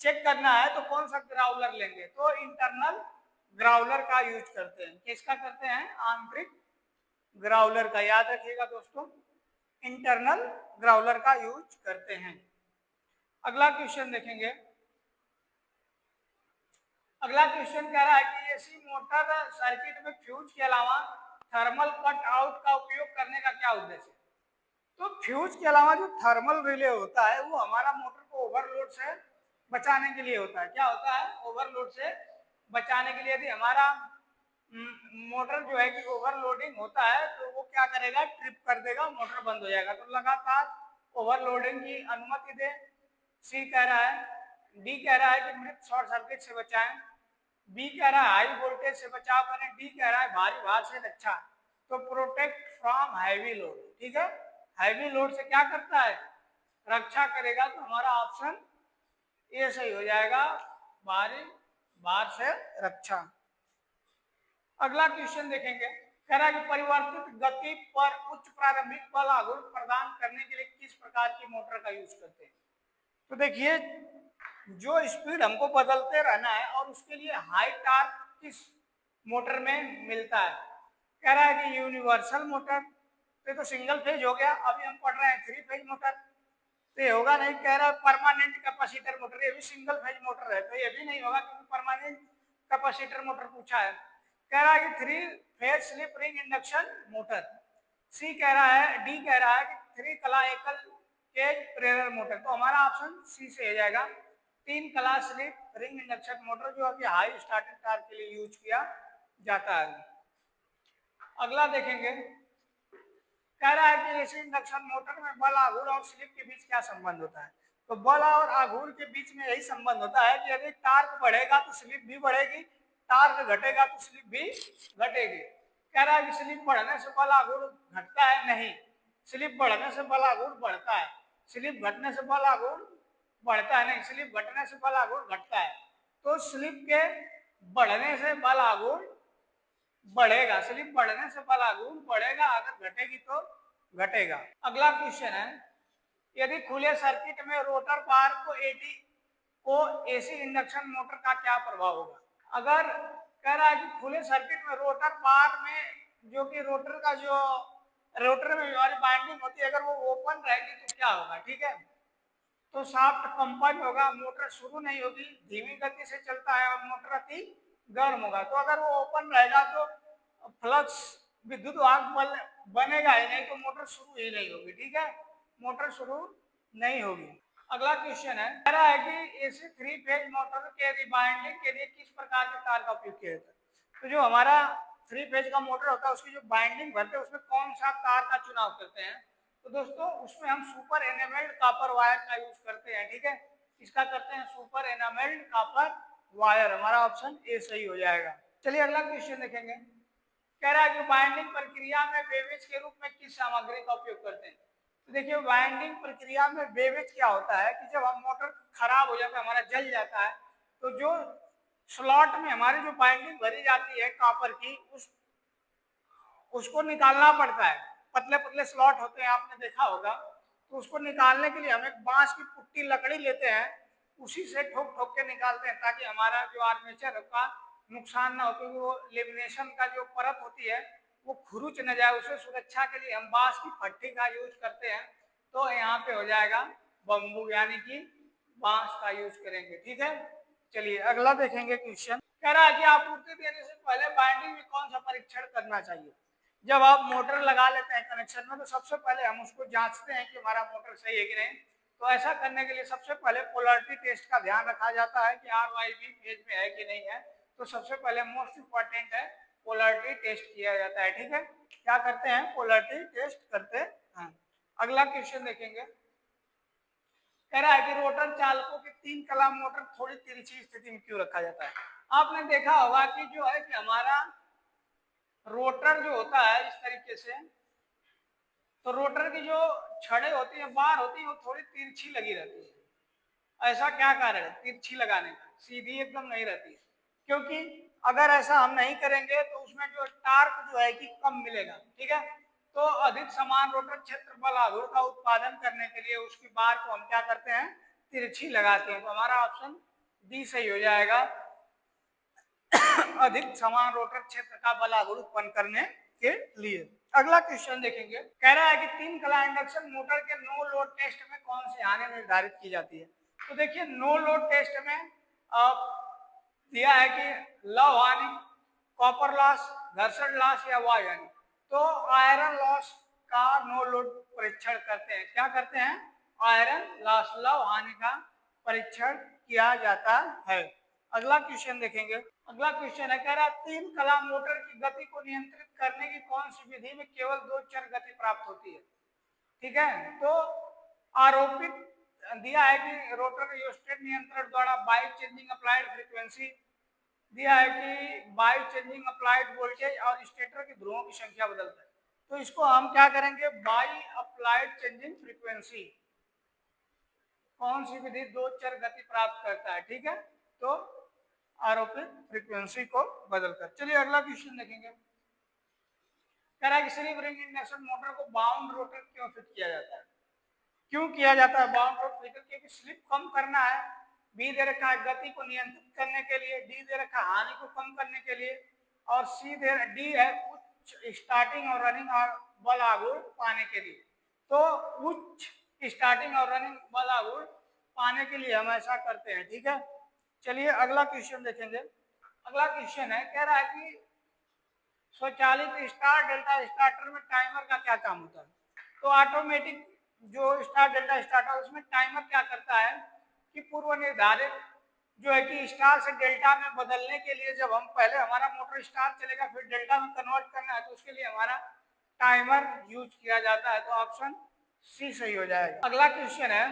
[SPEAKER 1] चेक करना है तो कौन सा ग्राउलर लेंगे? तो इंटरनल ग्राउलर का यूज करते हैं। किसका करते हैं? आंतरिक ग्राउलर का। याद रखिएगा दोस्तों, इंटरनल ग्राउलर का यूज करते हैं। अगला क्वेश्चन देखेंगे। अगला क्वेश्चन कह रहा है कि एसी मोटर सर्किट में फ्यूज के अलावा थर्मल कट आउट का उपयोग करने का क्या उद्देश्य है? तो फ्यूज के अलावा जो थर्मल रिले होता है वो हमारा मोटर को ओवरलोड से बचाने के लिए होता है। क्या होता है? ओवरलोड से बचाने के लिए। यदि हमारा मोटर जो है कि ओवरलोडिंग होता है तो वो क्या करेगा? ट्रिप कर देगा, मोटर बंद हो जाएगा। तो लगातार ओवरलोडिंग की अनुमति दे। सी कह रहा है, डी कह रहा है कि मृत शॉर्ट सर्किट से बचाएं, बी कह रहा है हाई वोल्टेज से बचाव करें, डी कह रहा है भारी भार से रक्षा। तो प्रोटेक्ट फ्रॉम हैवी लोड। ठीक है, हैवी लोड से क्या करता है? रक्षा करेगा। तो हमारा ऑप्शन ए सही हो जाएगा, भारी भार से रक्षा। अगला क्वेश्चन देखेंगे। कह रहा है कि परिवर्तित गति पर उच्च प्रारंभिक बल आघूर्ण प्रदान करने के लिए किस प्रकार की मोटर का यूज करते हैं? तो देखिए जो स्पीड हमको बदलते रहना है और उसके लिए हाई टार्क किस मोटर में मिलता है? कह रहा है कि यूनिवर्सल मोटर। तो सिंगल फेज हो गया। अभी हम पढ़ रहे हैं थ्री फेज मोटर, तो ये होगा नहीं। कह रहा है परमानेंट कैपेसिटर मोटर, ये भी सिंगल फेज मोटर है, तो ये भी नहीं होगा क्योंकि परमानेंट कैपेसिटर मोटर पूछा है। कह रहा है कि three phase slip ring induction motor. C कह रहा है, डी कह रहा है कि थ्री कला एकल केज प्रेरर मोटर। तो हमारा ऑप्शन सी से हो जाएगा, तीन कला स्लिप रिंग इंडक्शन मोटर, जो अभी हाई स्टार्टिंग टार्क के लिए यूज किया जाता है। अगला देखेंगे। कह रहा है कि एसी इंडक्शन मोटर में बल आघूर्ण और स्लिप के बीच क्या संबंध होता है? तो बल और आघूर्ण के बीच में यही संबंध होता है कि यदि टार्क बढ़ेगा तो स्लिप भी बढ़ेगी, टार्क घटेगा तो स्लिप भी घटेगी। कह रहा है कि स्लिप बढ़ने से बल आघूर्ण घटता है? नहीं, स्लिप बढ़ने से बल आघूर्ण बढ़ता है। स्लिप घटने से बल आघूर्ण बढ़ता है? नहीं, स्लिप घटने से बल आघूर्ण घटता है। तो स्लिप के बढ़ने से बल आघूर्ण बढ़ेगा, स्लिप बढ़ने से बल आघूर्ण बढ़ेगा, अगर घटेगी तो घटेगा। अगला क्वेश्चन है, यदि खुले सर्किट में रोटर बार को एसी इंडक्शन मोटर का क्या प्रभाव होगा? अगर कह रहा है कि खुले सर्किट में रोटर बार में जो कि रोटर का जो रोटर में वाली बाइंडिंग होती है अगर वो ओपन रहेगी तो क्या होगा? ठीक है, तो शाफ्ट कंपन होगा, मोटर शुरू नहीं होगी, धीमी गति से चलता है और मोटर अति गर्म होगा। तो अगर वो ओपन रहेगा तो फ्लक्स विद्युत वाहक बनेगा ही नहीं, तो मोटर शुरू ही नहीं होगी। ठीक है, मोटर शुरू नहीं होगी। अगला क्वेश्चन है, कह रहा है कि एसी 3 फेज मोटर के रिबाइंडिंग के लिए किस प्रकार के तार का उपयोग किया जाता है। तो जो हमारा 3 फेज का मोटर होता है उसकी जो बाइंडिंग भरते हैं उसमें कौन सा तार का चुनाव करते हैं। तो दोस्तों उसमें हम सुपर एनामेल्ड कॉपर वायर का यूज करते हैं। ठीक है, इसका करते हैं सुपर एनामेल्ड कॉपर वायर। हमारा ऑप्शन ए सही हो जाएगा। चलिए अगला क्वेश्चन देखेंगे, कह रहा है कि बाइंडिंग प्रक्रिया में बेवेज के रूप में किस सामग्री का उपयोग करते हैं। तो देखिए बाइंडिंग प्रक्रिया में बेवेज क्या होता है कि जब हम मोटर खराब हो जाता है, हमारा जल जाता है, तो जो स्लॉट में हमारी जो बाइंडिंग भरी जाती है कॉपर की, उसको निकालना पड़ता है। पतले पतले स्लॉट होते हैं, आपने देखा होगा। तो उसको निकालने के लिए हम एक बांस की पुट्टी लकड़ी लेते हैं, उसी से ठोक ठोक के निकालते हैं ताकि हमारा जो आर्मेचर का नुकसान ना हो, क्योंकि वो लेमिनेशन का जो परत होती है वो खुरुच न जाए, उसे सुरक्षा के लिए हम बांस की फट्टी का यूज करते हैं। तो यहाँ पे हो जाएगा बम्बू, यानी कि बांस का यूज करेंगे। ठीक है, चलिए अगला देखेंगे क्वेश्चन, कह रहा है कि आपूर्ति देने से पहले बाइंडिंग में कौन सा परीक्षण करना चाहिए। जब आप मोटर लगा लेते हैं कनेक्शन में, तो सबसे पहले हम उसको जांचते हैं कि हमारा मोटर सही है कि नहीं। तो ऐसा करने के लिए सबसे पहले पोलैरिटी टेस्ट का ध्यान रखा जाता है कि RYB फेज में है कि नहीं है। तो सबसे पहले मोस्ट इंपॉर्टेंट है पोलैरिटी टेस्ट किया जाता है। ठीक है, क्या करते हैं, पोलैरिटी टेस्ट करते हैं। अगला क्वेश्चन देखेंगे, कह रहा है कि रोटर चालकों के 3 कला मोटर थोड़ी तिरछी स्थिति में क्यों रखा जाता है। आपने देखा होगा कि जो है कि हमारा रोटर जो होता है इस तरीके से, तो रोटर की जो छड़ें होती हैं, बार होती है, वो थोड़ी तिरछी लगी रहती है। ऐसा क्या कारण है तिरछी लगाने का, सीधी एकदम नहीं रहती है। क्योंकि अगर ऐसा हम नहीं करेंगे तो उसमें जो टार्क जो है कि कम मिलेगा। ठीक है, तो अधिक समान रोटर क्षेत्र बल आघूर्ण का उत्पादन करने के लिए उसकी बार को हम क्या करते हैं, तिरछी लगाते हैं। तो हमारा ऑप्शन डी सही हो जाएगा, अधिक समान रोटर क्षेत्र का बल आघूर्ण उत्पन्न करने के लिए। अगला क्वेश्चन देखेंगे, कह रहा है कि 3 कला इंडक्शन मोटर के नो लोड टेस्ट में कौन सी हानि निर्धारित की जाती है। तो देखिए नो लोड टेस्ट में दिया है कि लव हानि, कॉपर लॉस, घर्षण लॉस या वायु हानि। तो आयरन लॉस का नो लोड परीक्षण करते हैं। क्या करते हैं, आयरन लॉस, लव हानि का परीक्षण किया जाता है। अगला क्वेश्चन देखेंगे, अगला क्वेश्चन है, कह रहा है 3 कला मोटर की गति को नियंत्रित करने की कौन सी विधि में केवल 2 चर गति प्राप्त होती है। ठीक है, तो आरोपित दिया है कि रोटर रियोस्टेट नियंत्रण द्वारा बाई चेंजिंग अप्लाइड फ्रीक्वेंसी, दिया है कि बाई चेंजिंग अप्लाइड वोल्टेज और स्टेटर की ध्रुवों की संख्या बदलता है। तो इसको हम क्या करेंगे, बाई अप्लाइड चेंजिंग फ्रीक्वेंसी, कौन सी विधि 2 चर गति प्राप्त करता है। ठीक है, तो आरोपित फ्रीक्वेंसी को बदलकर। चलिए अगला क्वेश्चन देखेंगे, कह रहा है कि स्लिप रिंग इंडक्शन मोटर को बाउंड रोटर क्यों फिट किया जाता है। क्यों किया जाता है बाउंड रोटर फिट, क्योंकि स्लिप कम करना है, बी दे रखा है गति को नियंत्रित करने के लिए, डी दे रखा है हानि को कम करने के लिए, और डी है उच्च स्टार्टिंग और रनिंग और बल आघूर्ण पाने के लिए। तो उच्च स्टार्टिंग और रनिंग बल आघूर्ण पाने के लिए हम ऐसा करते हैं। ठीक है, चलिए अगला क्वेश्चन देखेंगे। अगला क्वेश्चन है, कह रहा है कि स्वचालित स्टार डेल्टा स्टार्टर में टाइमर का क्या काम होता है। तो ऑटोमेटिक जो स्टार डेल्टा स्टार्टर, उसमें टाइमर क्या करता है कि पूर्व निर्धारित जो है कि स्टार से डेल्टा में बदलने के लिए, जब हम पहले हमारा मोटर स्टार चलेगा फिर डेल्टा में कन्वर्ट करना है, तो उसके लिए हमारा टाइमर यूज किया जाता है। तो ऑप्शन सी सही हो जाएगा। अगला क्वेश्चन है,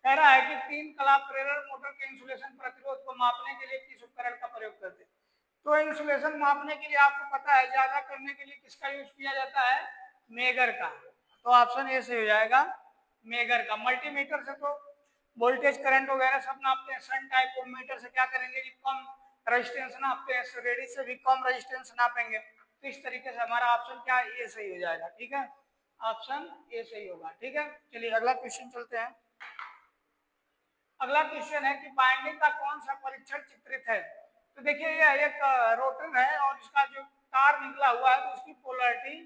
[SPEAKER 1] कह रहा है कि 3 कला प्रेरण मोटर के इंसुलेशन प्रतिरोध को मापने के लिए किस उपकरण का प्रयोग करते हैं। तो इंसुलेशन मापने के लिए आपको पता है ज्यादा करने के लिए किसका यूज किया जाता है, मेगर का। तो ऑप्शन ए से हो जाएगा, मेगर का। मल्टीमीटर से तो वोल्टेज करंट वगैरह सब नापते हैं, सन टाइप मीटर से क्या करेंगे कि कम रेजिस्टेंस नापते हैं, रेडी से भी कम रेजिस्टेंस नापेंगे। तो इस तरीके से हमारा ऑप्शन क्या है, ए सही हो जाएगा। ठीक है, ऑप्शन ए सही होगा। ठीक है, चलिए अगला क्वेश्चन चलते हैं। अगला क्वेश्चन है कि बाइंडिंग का कौन सा परीक्षण चित्रित है। तो देखिए ये एक रोटर है और इसका जो तार निकला हुआ है, तो उसकी पोलैरिटी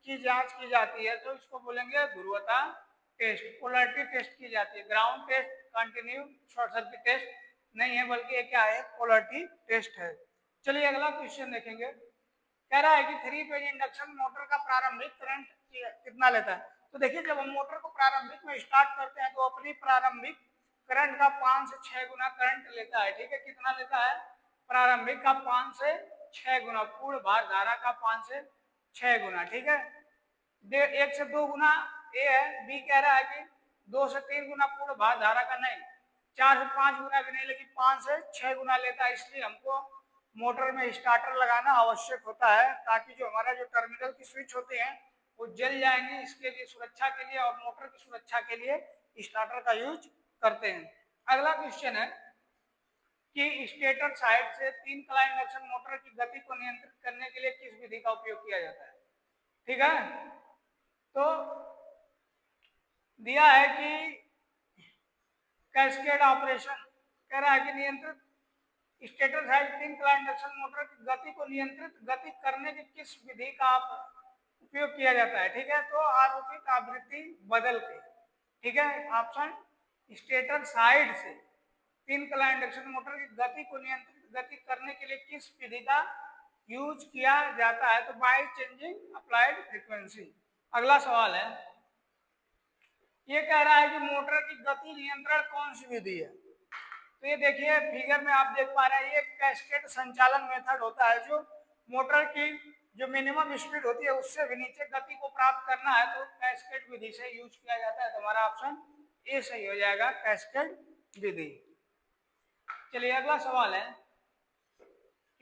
[SPEAKER 1] की जांच की जाती है। तो इसको बोलेंगे ध्रुवता टेस्ट, पोलैरिटी टेस्ट की जाती है। Ground test, continue short circuit test नहीं है, बल्कि ये क्या है, पोलैरिटी टेस्ट है। चलिए अगला क्वेश्चन देखेंगे, कह रहा है कि 3 फेज इंडक्शन मोटर का प्रारंभिक करंट कितना लेता है। तो देखिए जब हम मोटर को प्रारंभिक में स्टार्ट करते हैं तो अपनी प्रारंभिक करंट का 5 से 6 गुना करंट लेता है। ठीक है, कितना लेता है? प्रारंभिक का 5 से 6 गुना, पूर्ण भार धारा का 5 से 6 गुना। ठीक है, 1 से 2 गुना ए है, बी कह रहा है कि 2 से 3 गुना पूर्ण भार धारा का नहीं, 4 से 5 गुना भी नहीं, लेकिन 5 से 6 गुना लेता है। इसलिए हमको मोटर में स्टार्टर लगाना आवश्यक होता है, ताकि जो हमारा जो टर्मिनल की स्विच होते हैं वो जल जाएंगे। इसके लिए सुरक्षा के लिए और मोटर की सुरक्षा के लिए स्टार्टर का यूज करते हैं। अगला क्वेश्चन है कि स्टेटर साइड से 3 कला इंडक्शन मोटर की गति को नियंत्रित करने के लिए किस विधि का उपयोग किया जाता है? ठीक है, तो दिया है कि कैस्केड ऑपरेशन, कह रहा है कि नियंत्रित स्टेटर साइड 3 कला इंडक्शन मोटर की गति को गति करने की किस विधि का उपयोग किया जाता है? ठीक है, तो आरोपित आवृत्ति बदल के। ठीक है, ऑप्शन स्टेटर साइड से 3 कला इंडक्शन मोटर की गति को गति करने के लिए किस विधि का यूज किया जाता है? तो बाय चेंजिंग अप्लाइड फ्रीक्वेंसी। अगला सवाल है, ये कह रहा है कि मोटर की गति नियंत्रण कौन सी विधि है? तो ये देखिए फिगर में आप देख पा रहे हैं, ये कैस्केड संचालन मेथड होता है। जो मोटर की जो मिनिमम स्पीड होती है उससे भी नीचे गति को प्राप्त करना है तो कैस्केड विधि से यूज किया जाता है। तो हमारा ऑप्शन ए सही हो जाएगा, कैस्केड विधि। चलिए अगला सवाल है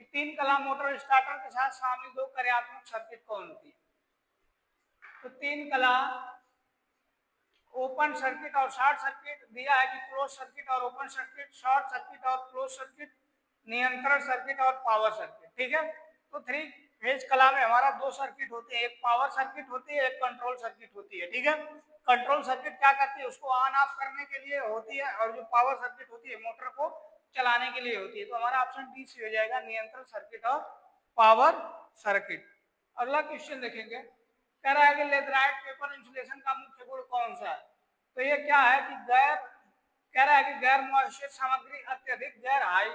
[SPEAKER 1] कि 3 कला मोटर स्टार्टर के साथ शामिल 2 कार्यात्मक सर्किट कौन होती है? तो 3 कला ओपन सर्किट और शॉर्ट सर्किट दिया है कि क्लोज सर्किट और ओपन सर्किट, शॉर्ट सर्किट और क्लोज सर्किट, नियंत्रण सर्किट और पावर सर्किट। ठीक है, तो 3 फेज कला में हमारा 2 सर्किट होते हैं, एक पावर सर्किट होती है, एक कंट्रोल सर्किट होती है। ठीक है, कंट्रोल सर्किट क्या करती है? उसको ऑन ऑफ करने के लिए होती है, और जो पावर सर्किट होती है मोटर को चलाने के लिए होती है। तो हमारा ऑप्शन डी सी हो जाएगा, नियंत्रण सर्किट और पावर सर्किट। अगला क्वेश्चन देखेंगे, कह रहा है कि लेथराइट पेपर इंसुलेशन का मुख्य गुण कौन सा है? तो ये क्या है कि कह रहा है कि गैर मॉइस्चर सामग्री अत्यधिक गैर हाई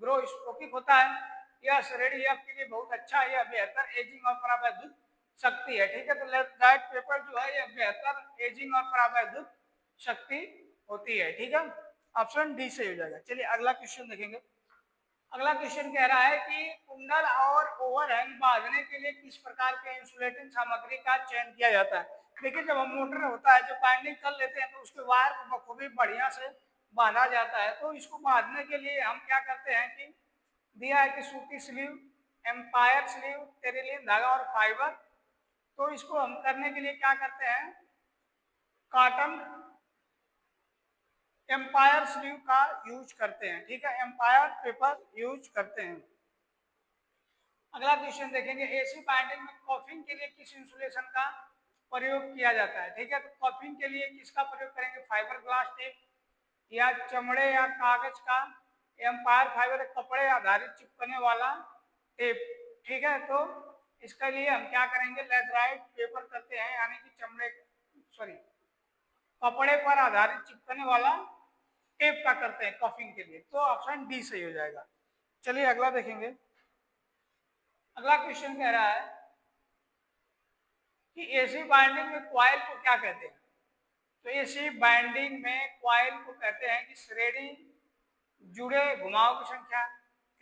[SPEAKER 1] ग्रोस्कोपिक होता है, यह श्रेणी एफ के लिए बहुत अच्छा है, यह बेहतर एजिंग और परावैद्युत शक्ति है। ठीक है, तो लेथराइट पेपर जो है यह बेहतर एजिंग और परावैद्युत शक्ति होती है। ठीक है, ऑप्शन डी से हो जाएगा। चलिए अगला क्वेश्चन देखेंगे। अगला क्वेश्चन कह रहा है कि कुंडल और ओवरहैंग बांधने के लिए किस प्रकार के इंसुलेटिंग सामग्री का चयन किया जाता है? देखिए जब हम मोटर होता है जब बाइंडिंग कर लेते हैं तो उसके वायर को बखूबी बढ़िया से बांधा जाता है। तो इसको बांधने के लिए हम क्या करते हैं कि दिया है कि सूती स्लीव, एम्पायर स्लीव, टेरिलिन धागा और फाइबर। तो इसको हम करने के लिए क्या करते हैं, कॉटन एम्पायर स्लीव का यूज करते हैं। ठीक है, एम्पायर पेपर यूज करते हैं। अगला क्वेश्चन देखेंगे, एसी बाइंडिंग में कॉफिंग के लिए किस इंसुलेशन का प्रयोग किया जाता है? ठीक है, तो कॉफिंग के लिए किसका प्रयोग करेंगे? फाइबर ग्लास टेप या चमड़े या कागज का, एम्पायर फाइबर कपड़े आधारित चिपकने वाला टेप। ठीक है, तो इसके लिए हम क्या करेंगे, लेथराइट पेपर करते हैं, यानी कि कपड़े पर आधारित चिपकने वाला टेप का करते हैं कॉफिंग के लिए। तो ऑप्शन डी सही हो जाएगा। चलिए अगला देखेंगे। अगला क्वेश्चन कह रहा है कि एसी बाइंडिंग में कॉइल को क्या कहते हैं? तो एसी बाइंडिंग में कॉइल को कहते हैं कि श्रेणी जुड़े घुमाव की संख्या,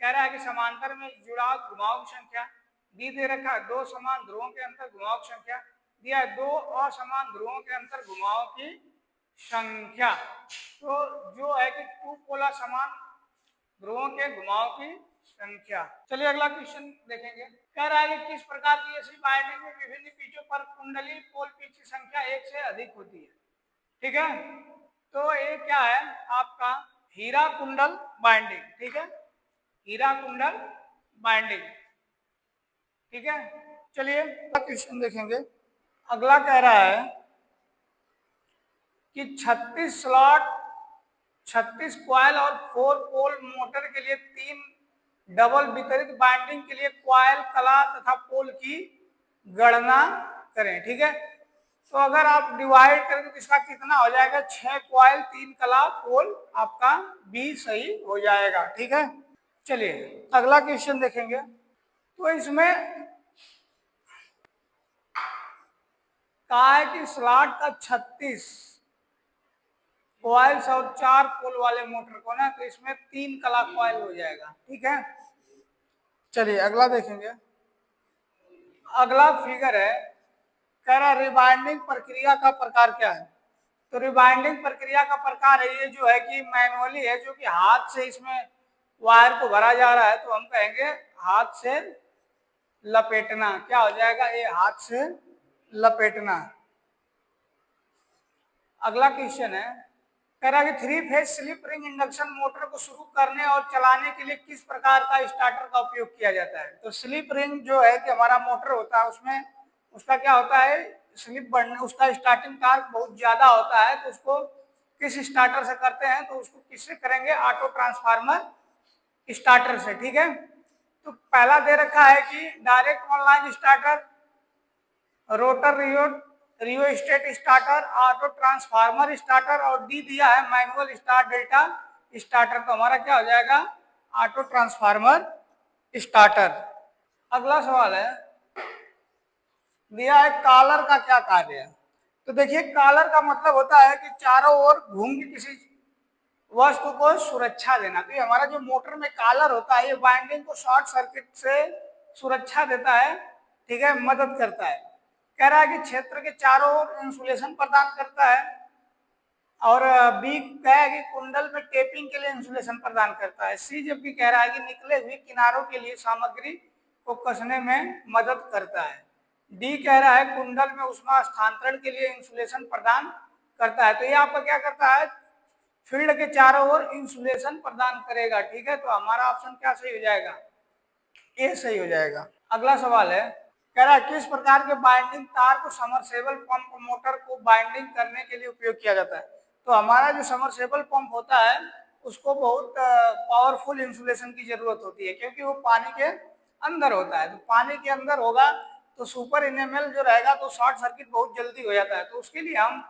[SPEAKER 1] कह रहा है कि समांतर में जुड़ाव घुमाव की संख्या, दी दे रखा है 2 समान ध्रुवों के अंतर घुमाव की संख्या, दिया है 2 असमान ध्रुवों के अंतर घुमाव की संख्या। तो जो है कि 2 पोला समान ध्रुवों के घुमाव की संख्या। चलिए अगला क्वेश्चन देखेंगे। कह रहा है कि किस प्रकार की एसी बाइंडिंग में विभिन्न पिचों पर कुंडली पोल पिच की संख्या 1 से अधिक होती है? ठीक है, तो ये क्या है आपका हीरा कुंडल बाइंडिंग। ठीक है, हीरा कुंडल बाइंडिंग। ठीक है, चलिए क्वेश्चन देखेंगे। अगला कह रहा है कि 36 स्लॉट, 36 कॉइल और 4 पोल मोटर के लिए 3 डबल वितरित बाइंडिंग के लिए कॉइल कला तथा पोल की गणना करें। ठीक है, तो अगर आप डिवाइड करें तो इसका कितना हो जाएगा, 6 कॉइल 3 कला पोल, आपका बी सही हो जाएगा। ठीक है, चलिए अगला क्वेश्चन देखेंगे। तो इसमें कहा है कि स्लॉट का 36 कॉइल्स और 4 पोल वाले मोटर को ना, तो इसमें 3 कला कॉइल हो जाएगा। ठीक है, चलिए अगला देखेंगे। अगला फिगर है, कह रहा रिबाइंडिंग प्रक्रिया का प्रकार क्या है। तो रिबाइंडिंग प्रक्रिया का प्रकार है ये जो है कि मैनुअली है, जो कि हाथ से इसमें वायर को भरा जा रहा है, तो हम कहेंगे हाथ से लपेटना। क्या हो जाएगा, ये हाथ से लपेटना। अगला क्वेश्चन है, कह रहा है कि 3 phase slip ring induction motor को शुरू करने और चलाने के लिए किस प्रकार का स्टार्टर का उपयोग किया जाता है। तो स्लिप रिंग जो है कि हमारा मोटर होता है, उसमें उसका क्या होता है, स्लिप बढ़ने, उसका स्टार्टिंग टार्क बहुत ज्यादा होता है, तो उसको किस स्टार्टर से करते हैं, तो उसको किससे करेंगे, ऑटो ट्रांसफार्मर स्टार्टर से। ठीक है, तो पहला दे रखा है कि direct online starter, rotor rheostat starter, auto transformer starter, और डी दिया है मैनुअल स्टार्ट डेल्टा स्टार्टर। तो हमारा क्या हो जाएगा, ऑटो ट्रांसफार्मर स्टार्टर। अगला सवाल है, दिया है कॉलर का क्या कार्य है। तो देखिए कॉलर का मतलब होता है कि चारों ओर घूम के किसी वस्तु को सुरक्षा देना। तो ये हमारा जो मोटर में कॉलर होता है, ये वाइंडिंग को शॉर्ट सर्किट से सुरक्षा देता है। ठीक है, मदद करता है। कह रहा है कि क्षेत्र के चारों ओर इंसुलेशन प्रदान करता है, और बी कह है कि कुंडल में टेपिंग के लिए इंसुलेशन प्रदान करता है। सी जबकि कह रहा है कि निकले हुए किनारों के लिए सामग्री को कसने में मदद करता है। डी कह रहा है कुंडल में ऊष्मा स्थानांतरण के लिए इंसुलेशन प्रदान करता है। तो ये आपका क्या करता है, फील्ड के चारों ओर इंसुलेशन प्रदान करेगा। ठीक है, तो हमारा ऑप्शन क्या सही हो जाएगा, ए सही हो जाएगा। अगला सवाल है, कह रहा है किस प्रकार के बाइंडिंग तार को समरसेबल पंप मोटर को बाइंडिंग करने के लिए उपयोग किया जाता है। तो हमारा जो समरसेबल पंप होता है, उसको बहुत पावरफुल इंसुलेशन की जरूरत होती है, क्योंकि वो पानी के अंदर होता है। तो पानी के अंदर होगा तो सुपर इनेमल जो रहेगा तो शॉर्ट सर्किट बहुत जल्दी हो जाता है। तो उसके लिए हम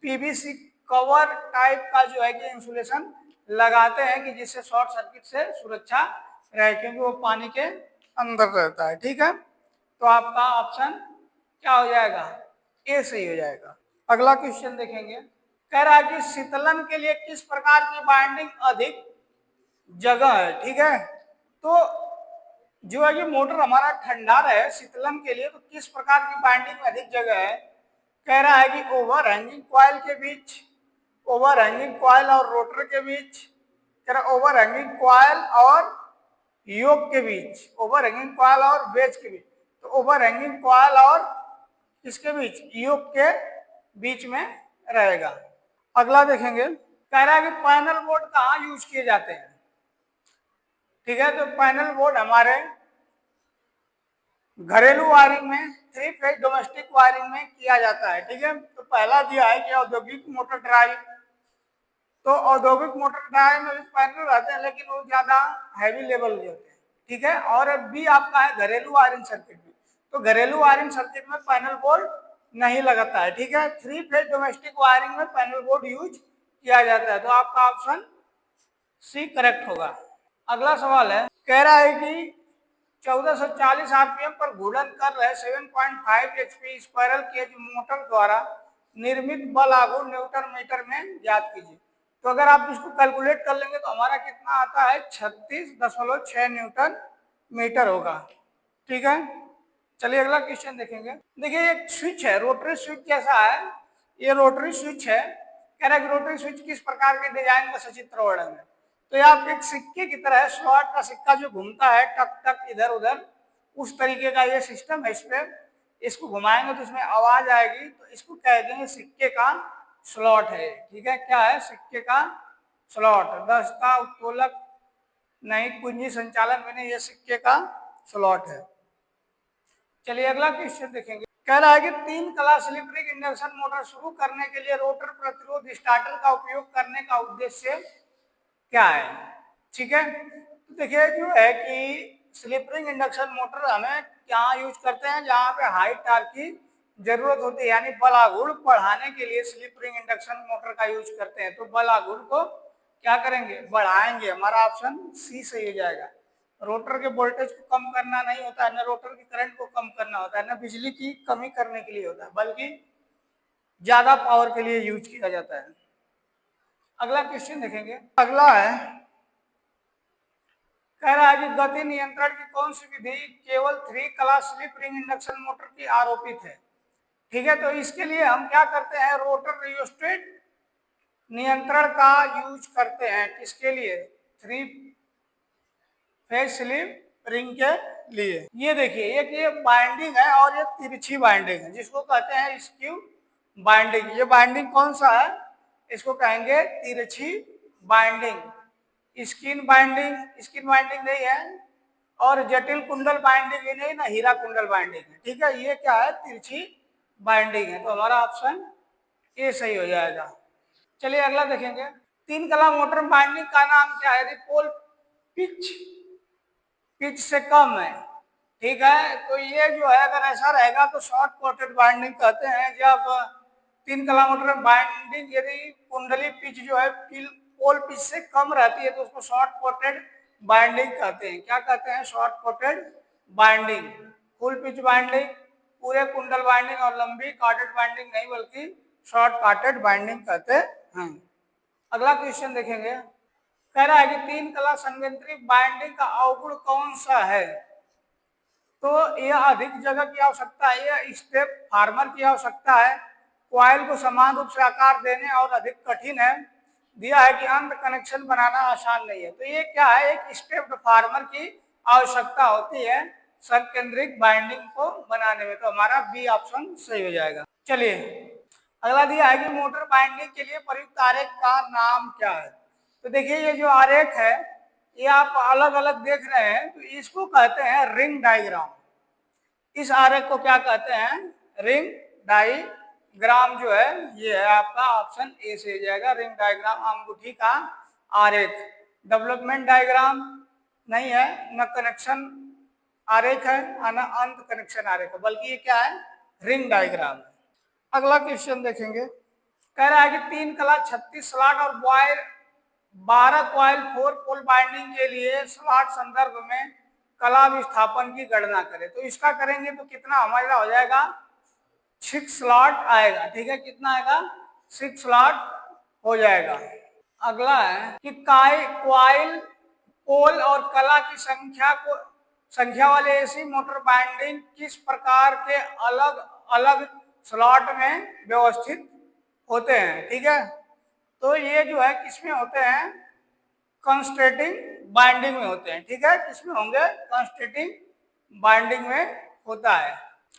[SPEAKER 1] पीवीसी कवर टाइप का जो है कि इंसुलेशन लगाते हैं, कि जिससे शॉर्ट सर्किट से सुरक्षा रहे, क्योंकि वो पानी के अंदर रहता है। ठीक है, तो आपका ऑप्शन क्या हो जाएगा, ए सही हो जाएगा। अगला क्वेश्चन देखेंगे, कह रहा है कि शीतलन के लिए किस प्रकार की बाइंडिंग अधिक जगह है। ठीक है, तो जो है कि मोटर हमारा ठंडा रहे शीतलन के लिए, तो किस प्रकार की बाइंडिंग में अधिक जगह है। कह रहा है कि ओवर हैंगिंग कॉइल के बीच, ओवर हैंगिंग कॉइल और रोटर के बीच, कह रहा ओवर हैंगिंग कॉइल और योक के बीच, ओवर हैंगिंग कॉइल और बेस के बीच। तो ओवर हैंगिंग कॉइल और किसके बीच, योक के बीच में रहेगा। अगला देखेंगे, कह रहा है कि पैनल बोर्ड कहाँ यूज किए जाते हैं। ठीक है, तो पैनल बोर्ड हमारे घरेलू वायरिंग में, 3 फेज डोमेस्टिक वायरिंग में किया जाता है। ठीक है, तो पहला दिया है कि औद्योगिक मोटर ड्राइव। तो औद्योगिक मोटर ड्राइव में भी पैनल रहते हैं, लेकिन वो ज्यादा हैवी लेवल के होते हैं। ठीक है, और बी आपका है घरेलू वायरिंग सर्किट में। तो घरेलू वायरिंग सर्किट में पैनल बोर्ड नहीं लगाता है। ठीक है, 3 फेज डोमेस्टिक वायरिंग में पैनल बोर्ड यूज किया जाता है। तो आपका ऑप्शन सी करेक्ट होगा। अगला सवाल है, कह रहा है कि 1440 आरपीएम पर घूर्णन कर रहे 7.5 एचपी स्क्वायरल केज मोटर द्वारा निर्मित बल आघूर्ण न्यूटन मीटर में ज्ञात कीजिए। तो अगर आप इसको कैलकुलेट कर लेंगे तो हमारा कितना आता है, 36.6 न्यूटन मीटर होगा। ठीक है, चलिए अगला क्वेश्चन देखेंगे। देखिए एक स्विच है, रोटरी स्विच जैसा है, ये रोटरी स्विच है। कह रहा है कि रोटरी स्विच किस प्रकार के डिजाइन का सचित्र वर्णन है। तो ये आप एक सिक्के की तरह, स्लॉट का सिक्का जो घूमता है टक टक इधर उधर, उस तरीके का ये सिस्टम है। इस पे इसको घुमाएंगे तो इसमें आवाज आएगी, तो इसको कह देंगे सिक्के का स्लॉट है। ठीक है, क्या है, सिक्के का स्लॉट। दस्ता उत्तोलक नहीं, कुंजी संचालन में नहीं, ये सिक्के का स्लॉट है। चलिए अगला क्वेश्चन देखेंगे। कह रहा है कि 3 कला स्लिप रिंग इंडक्शन मोटर शुरू करने के लिए रोटर प्रतिरोध स्टार्टर का उपयोग करने का उद्देश्य क्या है। ठीक है, तो देखिए जो है कि स्लिप रिंग इंडक्शन मोटर हमें क्या यूज करते हैं, जहां पे हाई टार्क की जरूरत होती है, यानी बल आघूर्ण बढ़ाने के लिए स्लिप रिंग इंडक्शन मोटर का यूज करते हैं। तो बल आघूर्ण को क्या करेंगे, बढ़ाएंगे। हमारा ऑप्शन सी सही हो जाएगा। रोटर के वोल्टेज को कम करना नहीं होता है, न रोटर के करंट को कम करना होता है, न बिजली की कमी करने के लिए होता है, बल्कि ज्यादा पावर के लिए यूज किया जाता है। अगला क्वेश्चन देखेंगे। अगला है, कह रहा है कि गति नियंत्रण की कौन सी विधि केवल 3 class slip ring induction motor की आरोपित है। ठीक है, तो इसके लिए हम क्या करते हैं, रोटर रियोस्टेट नियंत्रण का यूज करते हैं। किसके लिए, 3 फेज स्लिप रिंग के लिए। ये देखिए, एक ये बाइंडिंग है और ये तिरछी बाइंडिंग है, जिसको कहते हैं स्क्यू बाइंडिंग। ये बाइंडिंग कौन सा है, इसको कहेंगे तिरछी बाइंडिंग। स्किन बाइंडिंग नहीं है, और जटिल कुंडल बाइंडिंग भी नहीं, ना हीरा कुंडल बाइंडिंग है। ठीक है, ये क्या है, तिरछी बाइंडिंग है। तो हमारा ऑप्शन ए सही हो जाएगा। चलिए अगला देखेंगे। 3 कला मोटर बाइंडिंग का नाम क्या है, यदि पोल पिच से कम है। ठीक है, तो ये जो है, अगर ऐसा रहेगा तो शॉर्ट कोटेड बाइंडिंग कहते हैं। जब 3 किलोमीटर बाइंडिंग यदि कुंडली पिच जो है पोल पिच से कम रहती है तो उसको शॉर्ट कोटेड बाइंडिंग कहते हैं। क्या कहते हैं, short coated binding. Full pitch binding, पूरे कुंडल बाइंडिंग, और लंबी कार्टेड बाइंडिंग नहीं बल्कि शॉर्ट कार्टेड बाइंडिंग कहते हैं। अगला क्वेश्चन देखेंगे। कह रहा है कि 3 कला संयंत्री बाइंडिंग का अवगुण कौन सा है। तो यह अधिक जगह की आवश्यकता है, यह स्टेप फार्मर की आवश्यकता है, कॉइल को समान रूप से आकार देने और अधिक कठिन है, दिया है कि अंत कनेक्शन बनाना आसान नहीं है। तो ये क्या है, एक स्टेप फार्मर की आवश्यकता होती है संकेंद्रित बाइंडिंग को बनाने में। तो हमारा बी ऑप्शन सही हो जाएगा। चलिए अगला दिया है कि मोटर बाइंडिंग के लिए प्रयुक्त आरेख का नाम क्या है। तो देखिए, ये जो आरेख है ये आप अलग अलग देख रहे हैं, तो इसको कहते हैं रिंग डायग्राम। इस आरेख को क्या कहते हैं, रिंग डायग्राम जो है, ये है आपका ऑप्शन ए से जाएगा। रिंग डायग्राम अंगूठी का आरेख, डेवलपमेंट डायग्राम नहीं है, न कनेक्शन आरेख है, न अंत कनेक्शन आरेख है, बल्कि ये क्या है, रिंग डायग्राम है। अगला क्वेश्चन देखेंगे। कह रहा है कि 3 कला 36 स्लॉट और 12 कॉइल 4 पोल बाइंडिंग के लिए स्लॉट संदर्भ में कला विस्थापन की गणना करें। तो इसका करेंगे तो कितना हमारा हो जाएगा, 6 स्लॉट आएगा। ठीक है, कितना आएगा, 6 स्लॉट हो जाएगा। अगला है कि कॉइल पोल और कला की संख्या वाले एसी मोटर बाइंडिंग किस प्रकार के अलग अलग स्लॉट में व्यवस्थित होते हैं। ठीक है, तो ये जो है किसमें होते हैं, कंस्ट्रेटिंग बाइंडिंग में होते हैं। ठीक है, किसमें होंगे, कंस्ट्रेटिंग बाइंडिंग में होता है।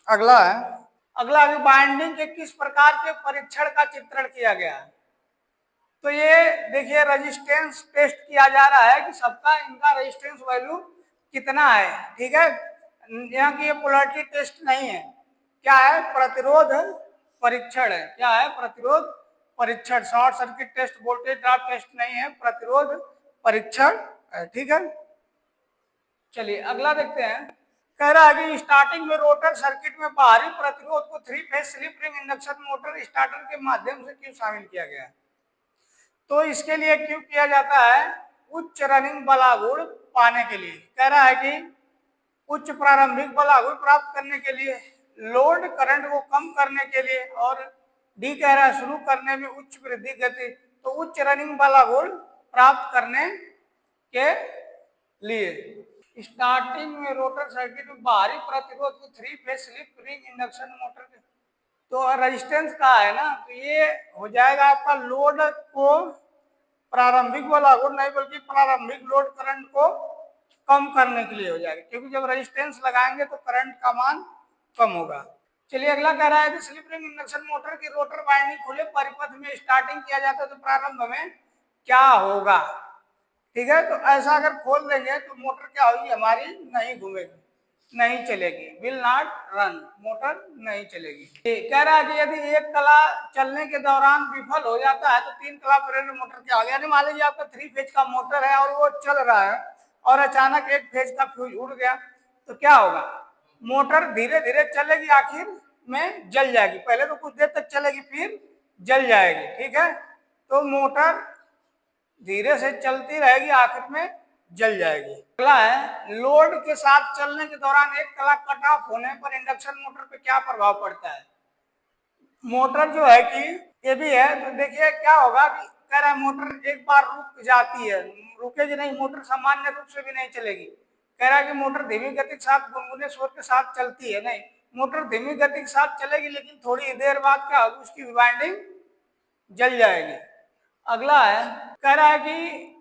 [SPEAKER 1] अगला है, अगला अभी बाइंडिंग के किस प्रकार के परीक्षण का चित्रण किया गया है। तो ये देखिए, रेजिस्टेंस टेस्ट किया जा रहा है कि सबका इनका रेजिस्टेंस वैल्यू कितना है। ठीक है, यहाँ की ये पोलैरिटी टेस्ट नहीं है, क्या है, प्रतिरोध परीक्षण है। क्या है, प्रतिरोध परीक्षण। Short circuit test, voltage drop test नहीं है, प्रतिरोध परीक्षण है। ठीक है, चलिए अगला देखते हैं। कह रहा है कि स्टार्टिंग में रोटर सर्किट में बाहरी प्रतिरोध को 3 phase slip ring induction motor starter के माध्यम से क्यों शामिल किया गया है। तो इसके लिए क्यों किया जाता है, उच्च रनिंग बलागुण पाने के लिए। कह रहा है कि उच्च प्रारंभिक बलागुण प्राप्त करने के लिए, लोड करंट को कम करने के लिए, और डी कह रहा है शुरू करने में उच्च वृद्धि गति। तो उच्च रनिंग बलागुण प्राप्त करने के लिए स्टार्टिंग में रोटर सर्किट में बाहरी प्रतिरोध को 3 phase slip ring induction motor के, तो रेजिस्टेंस का है ना, तो ये हो जाएगा आपका लोड को प्रारंभिक बलागुण नहीं बल्कि प्रारंभिक लोड करंट को कम करने के लिए हो जाएगा, क्योंकि जब रेजिस्टेंस लगाएंगे तो करंट का मान कम होगा। चलिए अगला कह रहा है कि स्लिप रिंग इंडक्शन मोटर की रोटर वाइंडिंग खुले परिपथ में स्टार्टिंग किया जाता है तो प्रारंभ में क्या होगा। ठीक है, तो ऐसा अगर खोल देंगे तो मोटर क्या होगी, हमारी नहीं घूमेगी, नहीं चलेगी, विल नॉट रन, मोटर नहीं चलेगी। कह रहा है कि यदि एक कला चलने के दौरान विफल हो जाता है तो 3 कला प्रेरित मोटर क्या होगा। यानी मान लीजिए आपका 3 फेज का मोटर है और वो चल रहा है और अचानक 1 फेज का फ्यूज उड़ गया, तो क्या होगा, मोटर धीरे धीरे चलेगी, आखिर में जल जाएगी। पहले तो कुछ देर तक चलेगी फिर जल जाएगी। ठीक है, तो मोटर धीरे से चलती रहेगी, आखिर में जल जाएगी। अगला है, लोड के साथ चलने के दौरान एक कला कट ऑफ होने पर इंडक्शन मोटर पे क्या प्रभाव पड़ता है। मोटर जो है कि ये भी है, तो देखिए क्या होगा कि कह रहा है मोटर एक बार रुक जाती है, रुकेगी नहीं, मोटर सामान्य रूप से भी नहीं चलेगी। कह रहा है कि मोटर धीमी गति के साथ गुनगुने शोर के साथ चलती है, नहीं, मोटर धीमी गति के साथ चलेगी लेकिन थोड़ी देर बाद क्या होगी, उसकी वाइंडिंग जल जाएगी। अगला है, कह रहा है कि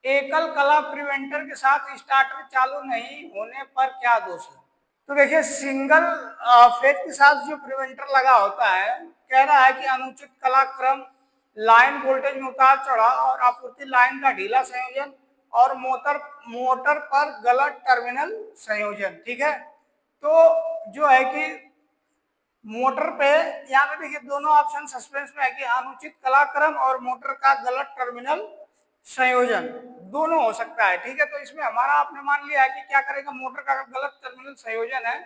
[SPEAKER 1] एकल कला प्रिवेंटर के साथ स्टार्टर चालू नहीं होने पर क्या दोष है। तो देखिए सिंगल फेज के साथ जो प्रिवेंटर लगा होता है, कह रहा है कि अनुचित कला क्रम, लाइन वोल्टेज में उतार चढ़ाव और आपूर्ति लाइन का ढीला संयोजन और मोटर पर गलत टर्मिनल संयोजन। ठीक है, तो जो है कि मोटर पे यहाँ पे देखिए दोनों ऑप्शन सस्पेंस में है कि अनुचित कलाक्रम और मोटर का गलत टर्मिनल संयोजन दोनों हो सकता है। ठीक है, तो इसमें हमारा आपने मान लिया है कि क्या करेगा, मोटर का गलत टर्मिनल संयोजन है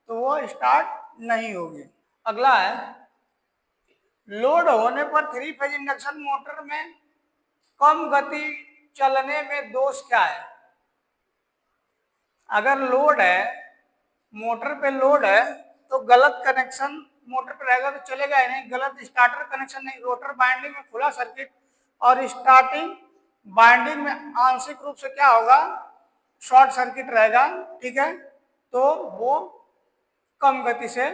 [SPEAKER 1] तो वो स्टार्ट नहीं होगी। अगला है, लोड होने पर 3 फेज इंडक्शन मोटर में कम गति चलने में दोष क्या है। अगर लोड है, मोटर पे लोड है तो गलत कनेक्शन मोटर पे रहेगा तो चलेगा ही नहीं, गलत स्टार्टर कनेक्शन नहीं, रोटर बाइंडिंग में खुला सर्किट और स्टार्टिंग बाइंडिंग में आंशिक रूप से क्या होगा, शॉर्ट सर्किट रहेगा। ठीक है, तो वो कम गति से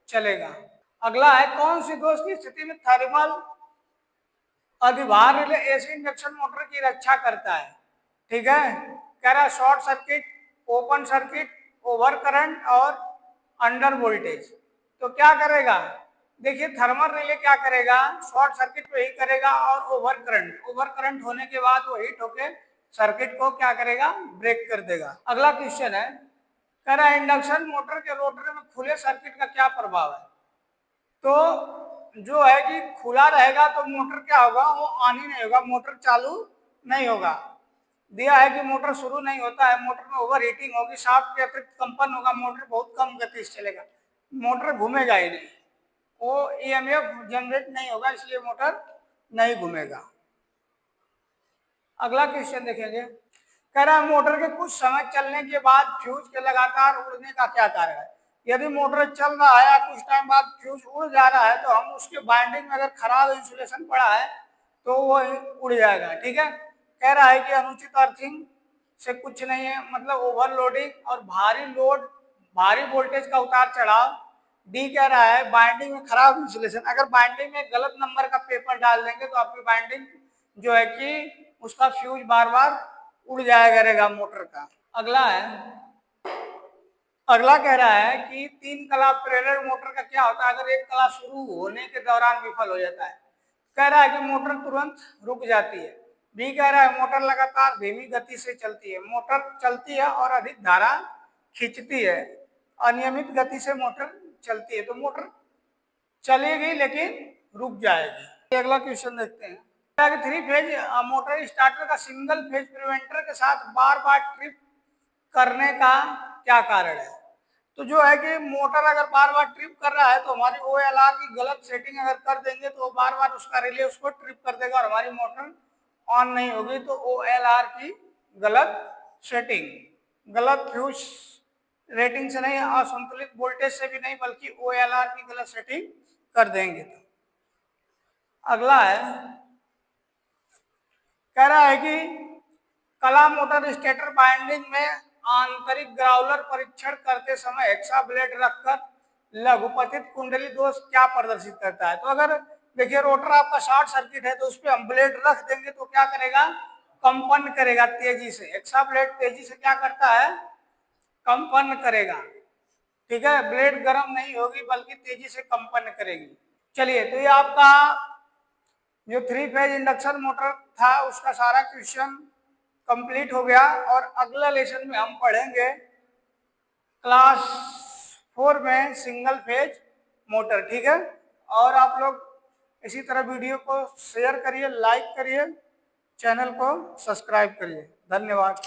[SPEAKER 1] चलेगा। अगला है, कौन सी दोष की स्थिति में थर्मल अधिभार रिले एसी इंडक्शन मोटर की रक्षा करता है। ठीक है, कह रहा है short circuit, open circuit, over current और अंडर वोल्टेज। तो क्या करेगा, देखिए थर्मल रिले क्या करेगा, शॉर्ट सर्किट पे ही करेगा और ओवर करंट होने के बाद वो हीट होके सर्किट को क्या करेगा, ब्रेक कर देगा। अगला क्वेश्चन है, कह रहा है इंडक्शन मोटर के रोटर में खुले सर्किट का क्या प्रभाव है। तो जो है कि खुला रहेगा तो मोटर क्या होगा, वो ऑन ही नहीं होगा, मोटर चालू नहीं होगा। दिया है कि मोटर शुरू नहीं होता है, मोटर में ओवर हीटिंग होगी, शाफ्ट के अतिरिक्त कंपन होगा, मोटर बहुत कम गति से चलेगा, मोटर घूमेगा ही नहीं, वो ईएमएफ जनरेट नहीं होगा, इसलिए मोटर नहीं घूमेगा। अगला क्वेश्चन देखेंगे, कह रहा है मोटर के कुछ समय चलने के बाद फ्यूज के लगातार उड़ने का क्या कारण है। यदि मोटर चल रहा है, कुछ टाइम बाद फ्यूज उड़ जा रहा है तो हम उसके बाइंडिंग में अगर खराब इंसुलेशन पड़ा है तो वो उड़ जाएगा। ठीक है, कह रहा है कि अनुचित अर्थिंग से कुछ नहीं है, मतलब ओवरलोडिंग और भारी वोल्टेज का उतार चढ़ाव। डी कह रहा है बाइंडिंग में खराब इंसुलेशन, अगर बाइंडिंग में गलत नंबर का पेपर डाल देंगे तो आपकी बाइंडिंग जो है कि उसका फ्यूज बार बार उड़ जाया करेगा मोटर का। अगला कह रहा है कि 3 कला प्रेरण मोटर का क्या होता है अगर एक कला शुरू होने के दौरान विफल हो जाता है। कह रहा है कि मोटर तुरंत रुक जाती है। बी कह रहा है मोटर लगातार धीमी गति से चलती है, मोटर चलती है और अधिक धारा खींचती है, अनियमित गति से मोटर चलती है, तो मोटर चलेगी लेकिन रुक जाएगी। अगला क्वेश्चन देखते हैं, 3 फेज मोटर स्टार्टर का सिंगल फेज प्रिवेंटर के साथ बार बार ट्रिप करने का क्या कारण है। तो जो है कि मोटर अगर बार बार ट्रिप कर रहा है तो हमारी OLR की गलत सेटिंग अगर कर देंगे तो बार बार उसका रिले उसको ट्रिप कर देगा और हमारी मोटर ऑन नहीं होगी। तो OLR की गलत सेटिंग, गलत फ्यूज रेटिंग से नहीं, असंतुलित वोल्टेज से भी नहीं, बल्कि OLR की गलत सेटिंग कर देंगे। अगला है, कह रहा है कि कला मोटर स्टेटर बाइंडिंग में आंतरिक ग्राउलर परीक्षण करते समय हेक्सा ब्लेड रखकर लघुपतित कुंडली दोष क्या प्रदर्शित करता है। तो अगर देखिए रोटर आपका शॉर्ट सर्किट है तो उस पर हम ब्लेड रख देंगे तो क्या करेगा, कंपन करेगा तेजी से। हेक्सा ब्लेड तेजी से क्या करता है, कंपन करेगा। ठीक है, ब्लेड गर्म नहीं होगी बल्कि तेजी से कंपन करेगी। चलिए, तो ये आपका जो 3 फेज इंडक्शन मोटर था उसका सारा क्वेश्चन कंप्लीट हो गया। और अगला लेसन में हम पढ़ेंगे क्लास 4 में सिंगल फेज मोटर। ठीक है, और आप लोग इसी तरह वीडियो को शेयर करिए, लाइक करिए, चैनल को सब्सक्राइब करिए। धन्यवाद।